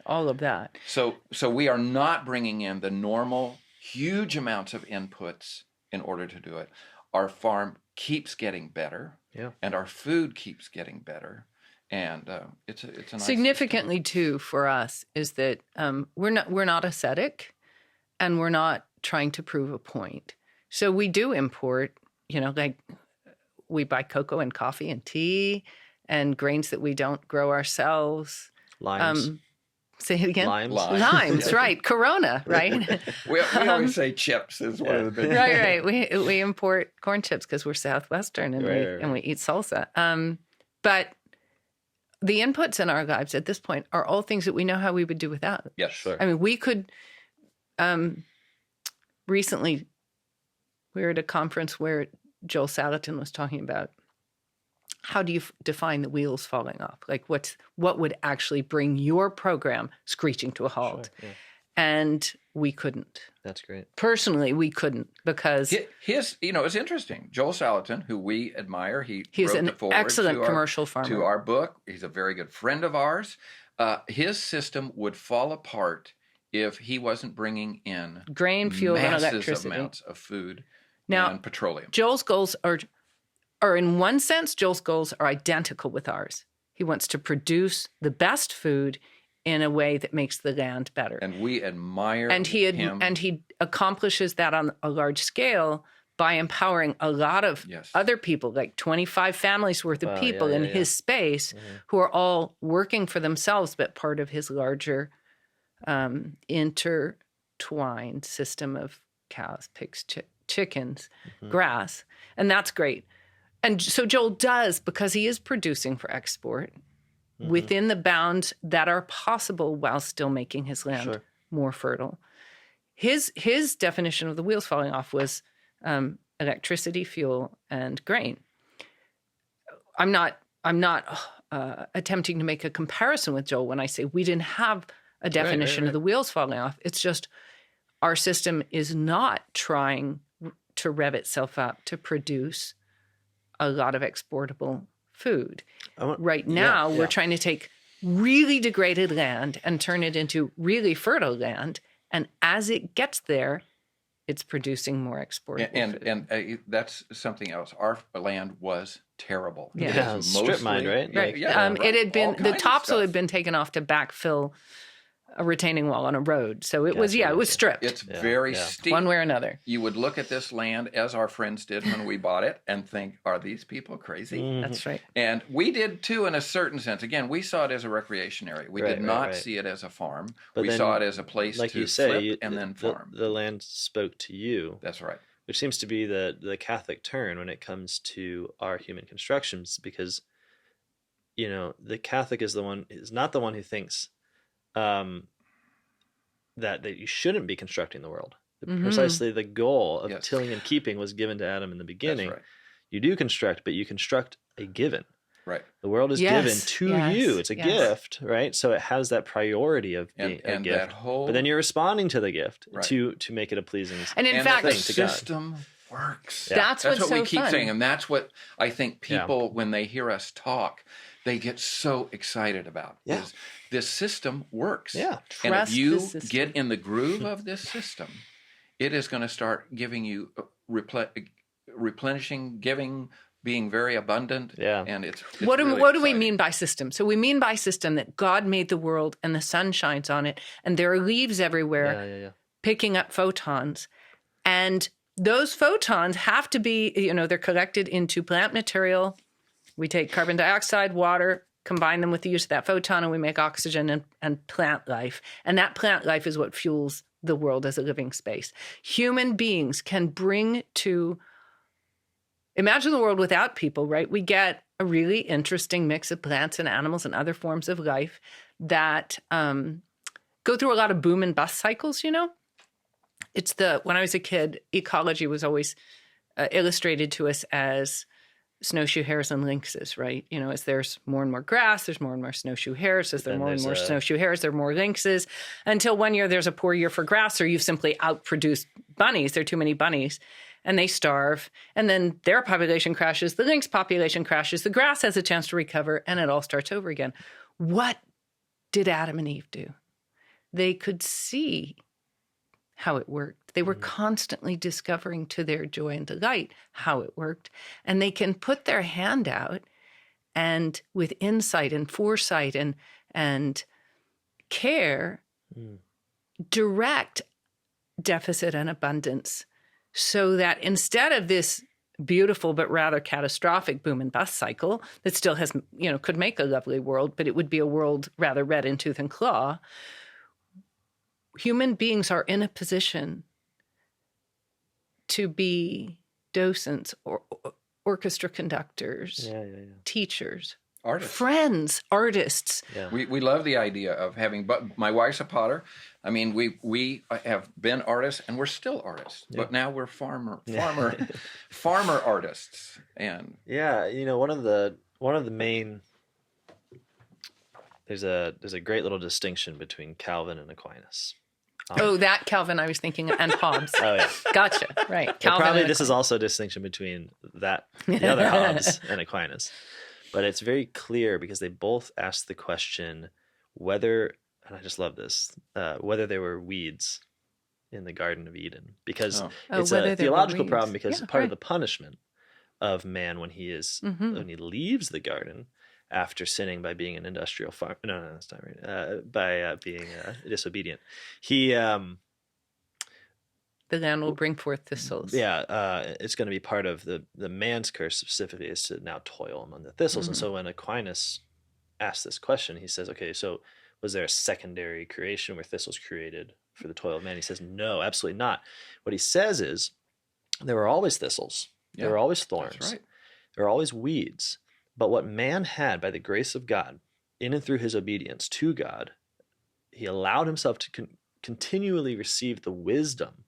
All of that. So we are not bringing in the normal huge amounts of inputs in order to do it. Our farm keeps getting better, and our food keeps getting better. And it's a nice significantly system. Too for us is that we're not ascetic, and we're not trying to prove a point. So we do import, like we buy cocoa and coffee and tea and grains that we don't grow ourselves. Limes. Say it again. Limes, right? Corona, right? we always say chips is one of the big. Right. We import corn chips because we're Southwestern and we eat salsa. But the inputs in our lives at this point are all things that we know how we would do without. Yes, sure. We could. Recently, we were at a conference where Joel Salatin was talking about how do you define the wheels falling off? Like what would actually bring your program screeching to a halt? Sure, yeah. And we couldn't. That's great. Personally, we couldn't because it's interesting. Joel Salatin, who we admire, he's wrote an the foreword excellent commercial farmer to our book. He's a very good friend of ours. His system would fall apart if he wasn't bringing in grain, fuel, and electricity, massive amounts of food and petroleum. Joel's goals are in one sense, Joel's goals are identical with ours. He wants to produce the best food in a way that makes the land better. And we admire him. And he accomplishes that on a large scale by empowering a lot of Yes. other people, like 25 families worth of Wow, people in his space, who are all working for themselves, but part of his larger intertwined system of cows, pigs, chickens, grass. And that's great. And so Joel does, because he is producing for export within the bounds that are possible while still making his land more fertile. His definition of the wheels falling off was electricity, fuel, and grain. I'm not attempting to make a comparison with Joel when I say we didn't have a definition of the wheels falling off. It's just our system is not trying to rev itself up to produce a lot of exportable food. Right now, we're trying to take really degraded land and turn it into really fertile land. And as it gets there, it's producing more exportable food. And that's something else. Our land was terrible. Yeah, strip mined, right? Right. It had been, the topsoil had been taken off to backfill a retaining wall on a road. So it was stripped. It's very steep. One way or another. You would look at this land, as our friends did when we bought it, and think, are these people crazy? That's right. And we did too, in a certain sense. Again, we saw it as a recreation area. We did not see it as a farm. But we saw it as a place like to you say, flip and then farm. The land spoke to you. That's right. Which seems to be the Catholic turn when it comes to our human constructions, because, the Catholic is not the one who thinks that you shouldn't be constructing the world. Precisely the goal of tilling and keeping was given to Adam in the beginning. That's right. You do construct, but you construct a given. Right. The world is given to you. It's a gift, right? So it has that priority of being a gift. But then you're responding to the gift to make it a pleasing and in fact, the thing to God. system works. Yeah. That's what so we keep fun. saying, and that's what I think people, when they hear us talk, they get so excited about. Is this system works. Yeah. And Trust if you the system. get in the groove of this system, it is going to start giving you replenishing, giving, being very abundant. Yeah. And it's what really do we exciting. mean by system? So we mean by system that God made the world and the sun shines on it, and there are leaves everywhere picking up photons. And those photons have to be, they're collected into plant material. We take carbon dioxide, water, combine them with the use of that photon, and we make oxygen and plant life. And that plant life is what fuels the world as a living space. Human beings can bring to, imagine the world without people, right? We get a really interesting mix of plants and animals and other forms of life that go through a lot of boom and bust cycles, It's when I was a kid, ecology was always illustrated to us as snowshoe hares and lynxes, right? As there's more and more grass, there's more and more snowshoe hares. As there are more and more snowshoe hares, there are more lynxes. Until one year there's a poor year for grass, or you've simply outproduced bunnies. There are too many bunnies, and they starve. And then their population crashes, the lynx population crashes, the grass has a chance to recover, and it all starts over again. What did Adam and Eve do? They could see how it worked. They were constantly discovering to their joy and delight how it worked. And they can put their hand out and with insight and foresight and care, direct deficit and abundance, so that instead of this beautiful but rather catastrophic boom and bust cycle that still has, could make a lovely world, but it would be a world rather red in tooth and claw, human beings are in a position to be docents or orchestra conductors, teachers, artists, friends, artists. Yeah. We love the idea of having, but my wife's a potter. I mean, we have been artists and we're still artists, but now we're farmer artists. And one of the main, there's a great little distinction between Calvin and Aquinas. That Calvin I was thinking, and Hobbes. Oh yeah, gotcha. Right, Calvin. Well, probably this is also a distinction between the other Hobbes and Aquinas, but it's very clear because they both ask the question whether, and I just love this, whether there were weeds in the Garden of Eden, because it's a theological problem. Because part of the punishment of man when he leaves the garden after sinning by being an industrial farmer. No, that's not right. By being disobedient. The land will bring forth thistles. It's going to be part of the man's curse specifically is to now toil among the thistles. And so when Aquinas asks this question, he says, okay, so was there a secondary creation where thistles created for the toil of man? He says, no, absolutely not. What he says is there were always thistles. There were always thorns. That's right. There were always weeds. But what man had by the grace of God, in and through his obedience to God, he allowed himself to continually receive the wisdom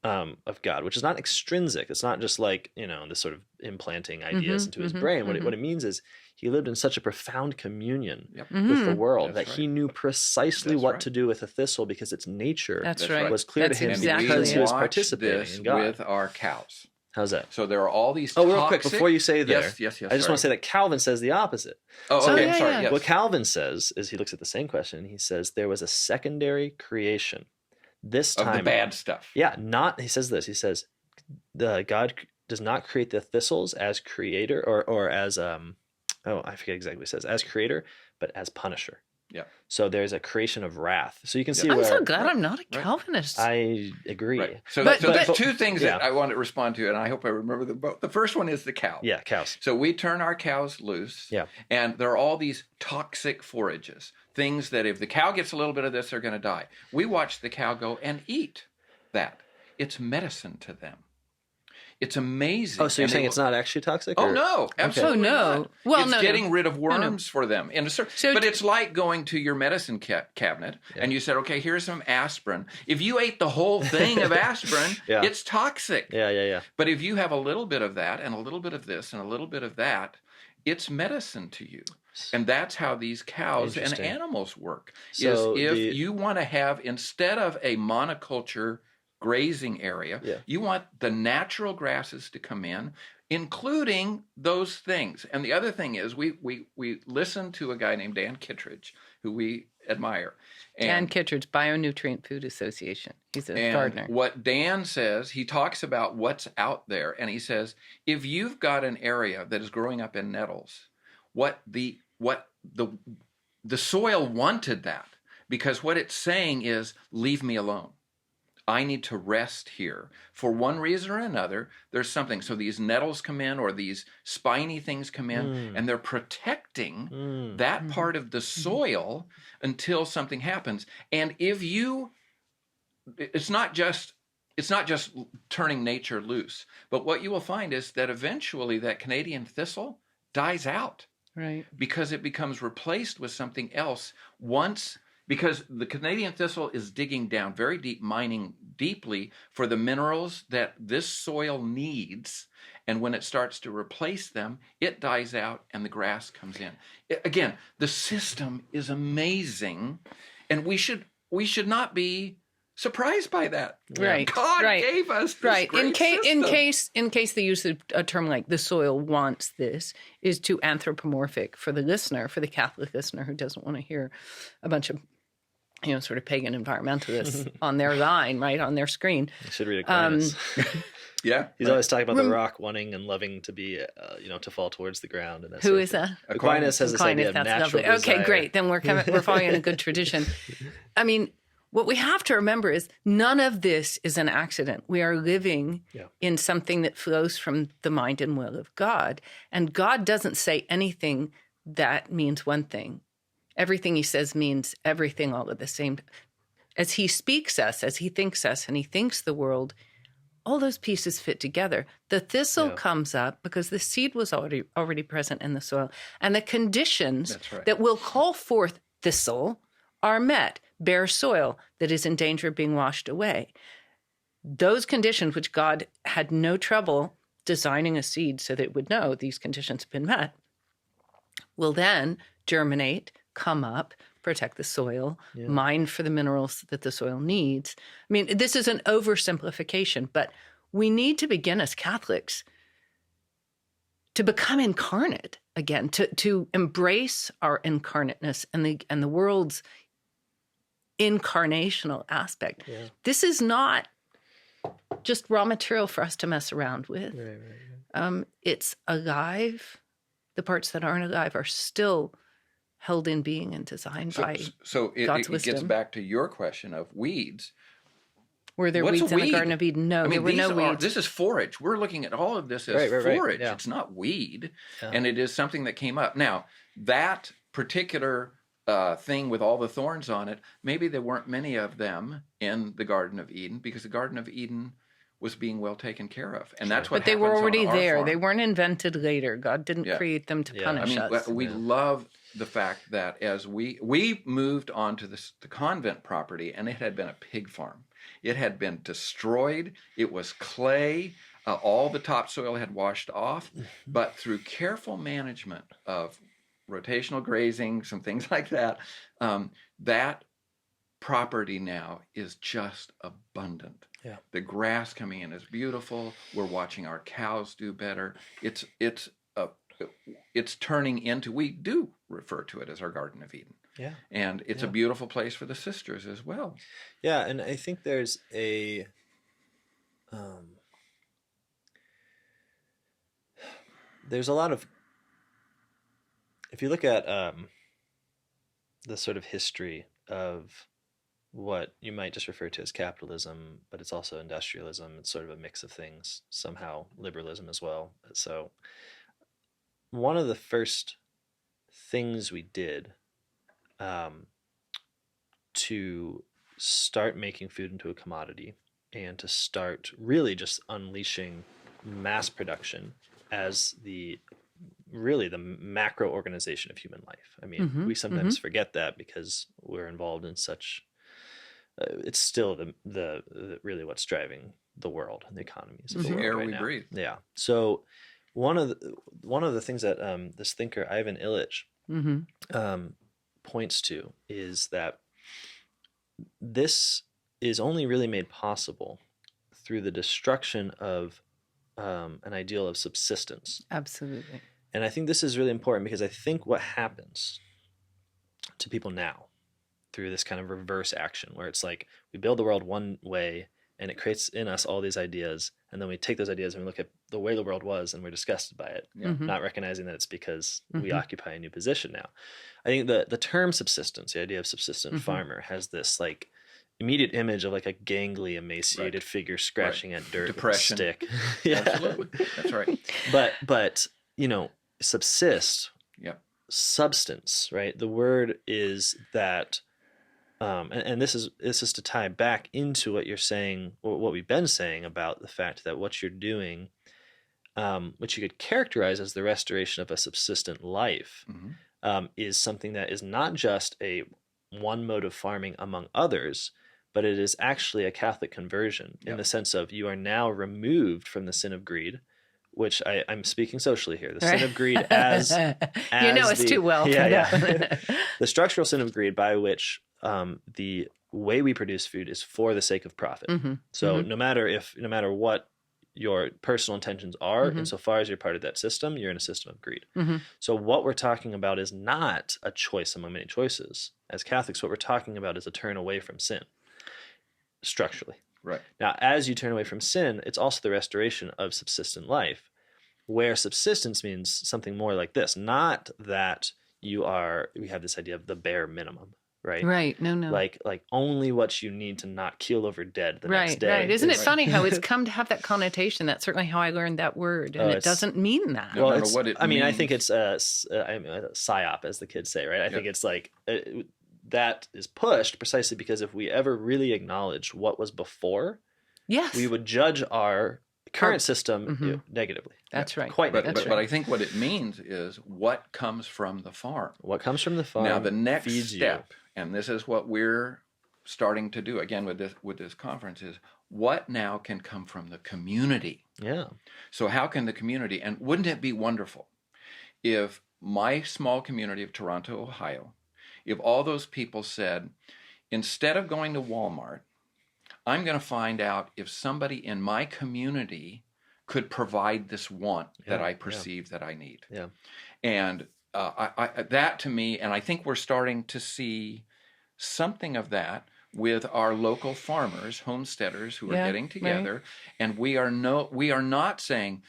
of God, which is not extrinsic. It's not just like, this sort of implanting ideas into his brain. What it means is he lived in such a profound communion with the world that he knew precisely what to do with a thistle because its nature was clear to him because he was participating in God. With our cows. How's that? So there are all these real quick, before you say there, yes, I just want to say that Calvin says the opposite. Okay, I'm sorry. Yes. What Calvin says is he looks at the same question and he says there was a secondary creation. This time of the bad stuff. Yeah, he says this. He says God does not create the thistles as creator or as I forget exactly what he says, as creator, but as punisher. Yeah. So there's a creation of wrath. So you can see I'm where so glad I'm not a Calvinist. I agree. Right. So there's two things that I want to respond to, and I hope I remember them both. The first one is the cow. Yeah, cows. So we turn our cows loose. Yeah. And there are all these toxic forages, things that if the cow gets a little bit of this, they're going to die. We watch the cow go and eat that. It's medicine to them. It's amazing. Oh, so you're saying it's not actually toxic? Oh, no. Absolutely not. Well, it's getting rid of worms for them. But it's like going to your medicine cabinet and you said, okay, here's some aspirin. If you ate the whole thing of aspirin, it's toxic. Yeah. But if you have a little bit of that and a little bit of this and a little bit of that, it's medicine to you. And that's how these cows and animals work. So if you want to have, instead of a monoculture grazing area, you want the natural grasses to come in, including those things. And the other thing is we listen to a guy named Dan Kittredge, who we admire. Dan Kittredge, Bionutrient Food Association. He's a gardener. What Dan says, he talks about what's out there, and he says, if you've got an area that is growing up in nettles, the soil wanted that, because what it's saying is, leave me alone. I need to rest here. For one reason or another, there's something. So these nettles come in or these spiny things come in and they're protecting that part of the soil until something happens. And it's not just turning nature loose, but what you will find is that eventually that Canadian thistle dies out. Right. Because it becomes replaced with something else because the Canadian thistle is digging down very deep, mining deeply for the minerals that this soil needs. And when it starts to replace them, it dies out and the grass comes in. Again, the system is amazing, and we should not be surprised by that. Right. God gave us this great system. In case the use of a term like the soil wants this is too anthropomorphic for the listener, for the Catholic listener who doesn't want to hear a bunch of sort of pagan environmentalists on their line, right, on their screen. You should read Aquinas. He's always talking about the rock wanting and loving to be, to fall towards the ground. And Who is that? Aquinas has this idea of natural desire. Okay, great. Then we're following in a good tradition. I mean, what we have to remember is none of this is an accident. We are living in something that flows from the mind and will of God. And God doesn't say anything that means one thing. Everything he says means everything all at the same time. As he speaks us, as he thinks us, and he thinks the world, all those pieces fit together. The thistle comes up because the seed was already present in the soil. And the conditions that will call forth thistle are met. Bare soil that is in danger of being washed away. Those conditions, which God had no trouble designing a seed so that it would know these conditions have been met, will then germinate, come up, protect the soil, mine for the minerals that the soil needs. I mean, this is an oversimplification, but we need to begin as Catholics to become incarnate again, to embrace our incarnateness and the world's incarnational aspect. Yeah. This is not just raw material for us to mess around with. Right. It's alive. The parts that aren't alive are still held in being and designed by God's wisdom. It gets back to your question of weeds. Were there What's weeds a in the weed? Garden of Eden? No, there were no weeds. This is forage. We're looking at all of this as Right. forage. Yeah. It's not weed. Yeah. And it is something that came up. Now, that particular thing with all the thorns on it, maybe there weren't many of them in the Garden of Eden because the Garden of Eden was being well taken care of. And that's what But they were happens already on our there. farm. They weren't invented later. God didn't create them to punish us. We love the fact that as we moved onto the convent property, and it had been a pig farm. It had been destroyed. It was clay. All the topsoil had washed off. But through careful management of rotational grazing, some things like that, that property now is just abundant. Yeah. The grass coming in is beautiful. We're watching our cows do better. It's turning into, we do refer to it as our Garden of Eden. Yeah. And it's a beautiful place for the sisters as well. Yeah, and I think there's a lot of, if you look at the sort of history of what you might just refer to as capitalism, but it's also industrialism. It's sort of a mix of things, somehow liberalism as well. So one of the first things we did to start making food into a commodity and to start really just unleashing mass production as the macro organization of human life. I mean, we sometimes forget that because we're involved in such it's still the really what's driving the world and the economies of the world air right we now. breathe. Yeah. So one of the things that this thinker Ivan Illich points to is that this is only really made possible through the destruction of an ideal of subsistence. Absolutely. And I think this is really important because I think what happens to people now through this kind of reverse action where it's like we build the world one way and it creates in us all these ideas, and then we take those ideas and we look at the way the world was and we're disgusted by it, not recognizing that it's because we occupy a new position now. I think the term subsistence, the idea of subsistent farmer, has this like immediate image of like a gangly, emaciated figure scratching at dirt Depression. with a stick. Yeah. Absolutely. That's right. But subsist, substance, right? The word is that, and this is to tie back into what you're saying, or what we've been saying about the fact that what you're doing, which you could characterize as the restoration of a subsistent life, is something that is not just a one mode of farming among others, but it is actually a Catholic conversion in the sense of you are now removed from the sin of greed, which I'm speaking socially here. The sin of greed as it's too well. The structural sin of greed by which the way we produce food is for the sake of profit. So no matter what your personal intentions are, insofar as you're part of that system, you're in a system of greed. So what we're talking about is not a choice among many choices. As Catholics, what we're talking about is a turn away from sin, structurally. Right. Now, as you turn away from sin, it's also the restoration of subsistent life, where subsistence means something more like this. Not that we have this idea of the bare minimum, right? Right. No. Like only what you need to not keel over dead the next day. Right. Isn't it funny how it's come to have that connotation? That's certainly how I learned that word, and it doesn't mean that. Well, what it means. I think it's a psyop, as the kids say, right? I think it's like that is pushed precisely because if we ever really acknowledged what was before, we would judge our current system negatively. That's right. Quite negatively. But I think what it means is what comes from the farm. What comes from the farm. Now the next feeds step, and this is what we're starting to do again with this conference, is what now can come from the community. Yeah. So how can the community, and wouldn't it be wonderful if my small community of Toronto, Ohio, if all those people said, instead of going to Walmart, I'm going to find out if somebody in my community could provide this want that I perceive that I need. Yeah. And that to me, and I think we're starting to see something of that with our local farmers, homesteaders who are getting together, and we are not saying,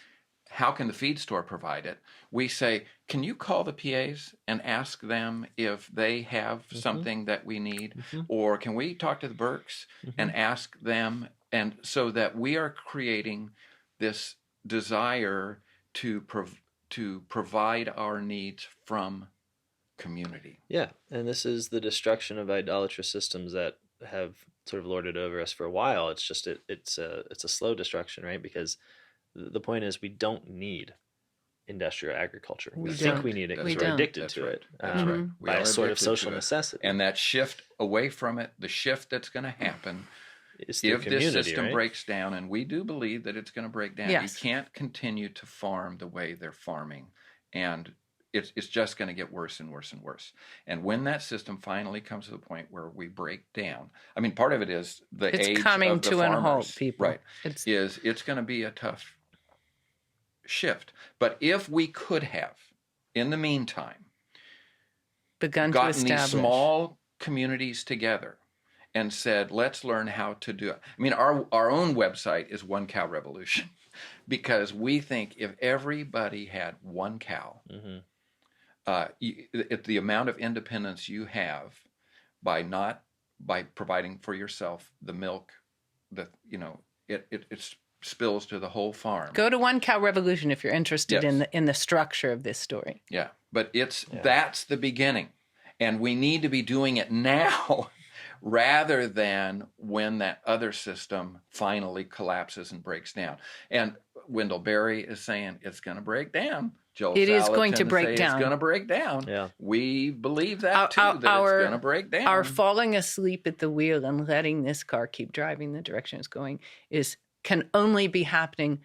how can the feed store provide it? We say, can you call the PAs and ask them if they have something that we need? Or can we talk to the Burks and ask them? And so that we are creating this desire to provide our needs from community. Yeah, and this is the destruction of idolatrous systems that have sort of lorded over us for a while. It's just it's a slow destruction, right? Because the point is we don't need industrial agriculture. We think we need it because we're addicted to it. That's right. By a sort of social necessity. And that shift away from it, the shift that's going to happen, if this system breaks down, and we do believe that it's going to break down, you can't continue to farm the way they're farming. And it's just going to get worse and worse and worse. And when that system finally comes to the point where we break down, I mean, part of it is it's coming to an halt, people. Right. It's going to be a tough shift. But if we could have, in the meantime, gotten these small communities together and said, let's learn how to do it. I mean, our own website is One Cow Revolution, because we think if everybody had one cow, the amount of independence you have by providing for yourself the milk, it spills to the whole farm. Go to One Cow Revolution if you're interested in the structure of this story. Yeah, but that's the beginning, and we need to be doing it now rather than when that other system finally collapses and breaks down. And Wendell Berry is saying it's going to break down. It is going to break down. It's going to break down. Yeah. We believe that too, that it's going to break down. Our falling asleep at the wheel and letting this car keep driving the direction it's going can only be happening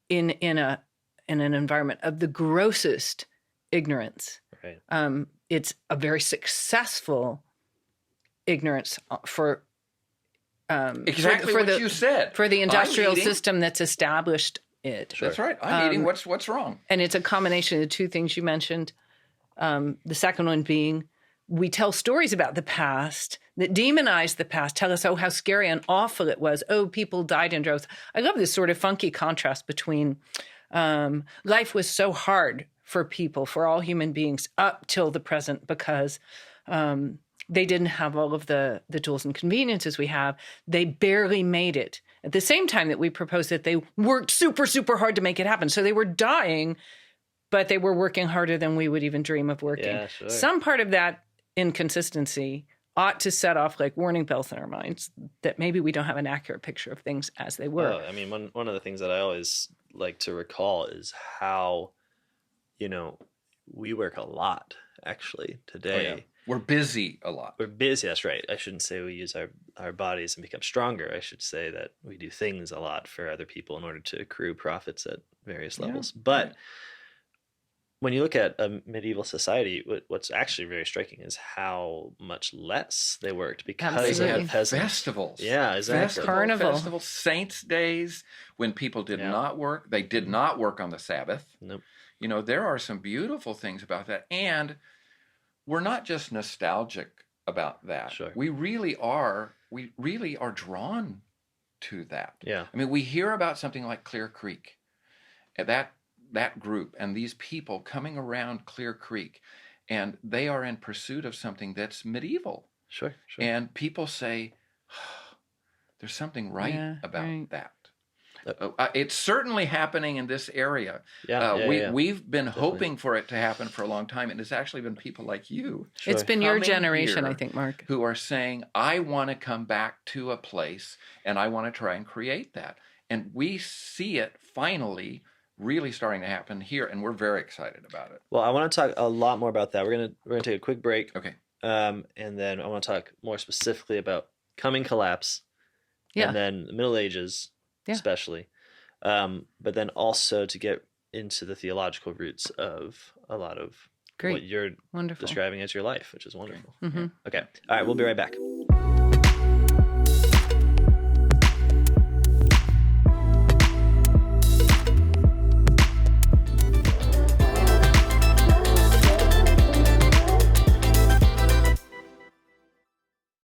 in an environment of the grossest ignorance. Right. It's a very successful ignorance for exactly what you said, for the industrial system that's established it. Sure. That's right. I'm eating what's wrong. And it's a combination of the two things you mentioned. The second one being we tell stories about the past that demonize the past, tell us, how scary and awful it was. Oh, people died in droves. I love this sort of funky contrast between life was so hard for people, for all human beings up till the present, because they didn't have all of the tools and conveniences we have. They barely made it. At the same time that we proposed that they worked super, super hard to make it happen. So they were dying, but they were working harder than we would even dream of working. Yeah, sure. Some part of that inconsistency ought to set off like warning bells in our minds that maybe we don't have an accurate picture of things as they were. I mean, one of the things that I always like to recall is how, we work a lot actually today. Oh, yeah. We're busy a lot. We're busy. That's right. I shouldn't say we use our bodies and become stronger. I should say that we do things a lot for other people in order to accrue profits at various levels. But when you look at a medieval society, what's actually very striking is how much less they worked because they of had peasants. Festivals. Yeah, exactly. Carnival. Festivals, saints' days, when people did not work. They did not work on the Sabbath. Nope. There are some beautiful things about that. And we're not just nostalgic about that. Sure. We really are drawn to that. Yeah. I mean, we hear about something like Clear Creek, that group and these people coming around Clear Creek, and they are in pursuit of something that's medieval. Sure. And people say, there's something right about that. It's certainly happening in this area. We've been hoping for it to happen for a long time, and it's actually been people like you. Sure. It's been your generation, I think, Mark, who are saying, I want to come back to a place, and I want to try and create that. And we see it finally really starting to happen here, and we're very excited about it. Well, I want to talk a lot more about that. We're gonna take a quick break. Okay. And then I want to talk more specifically about coming collapse, and then the Middle Ages. Especially, but then also to get into the theological roots of a lot of what you're describing as your life, which is wonderful. Mm-hmm. Okay. All right. We'll be right back.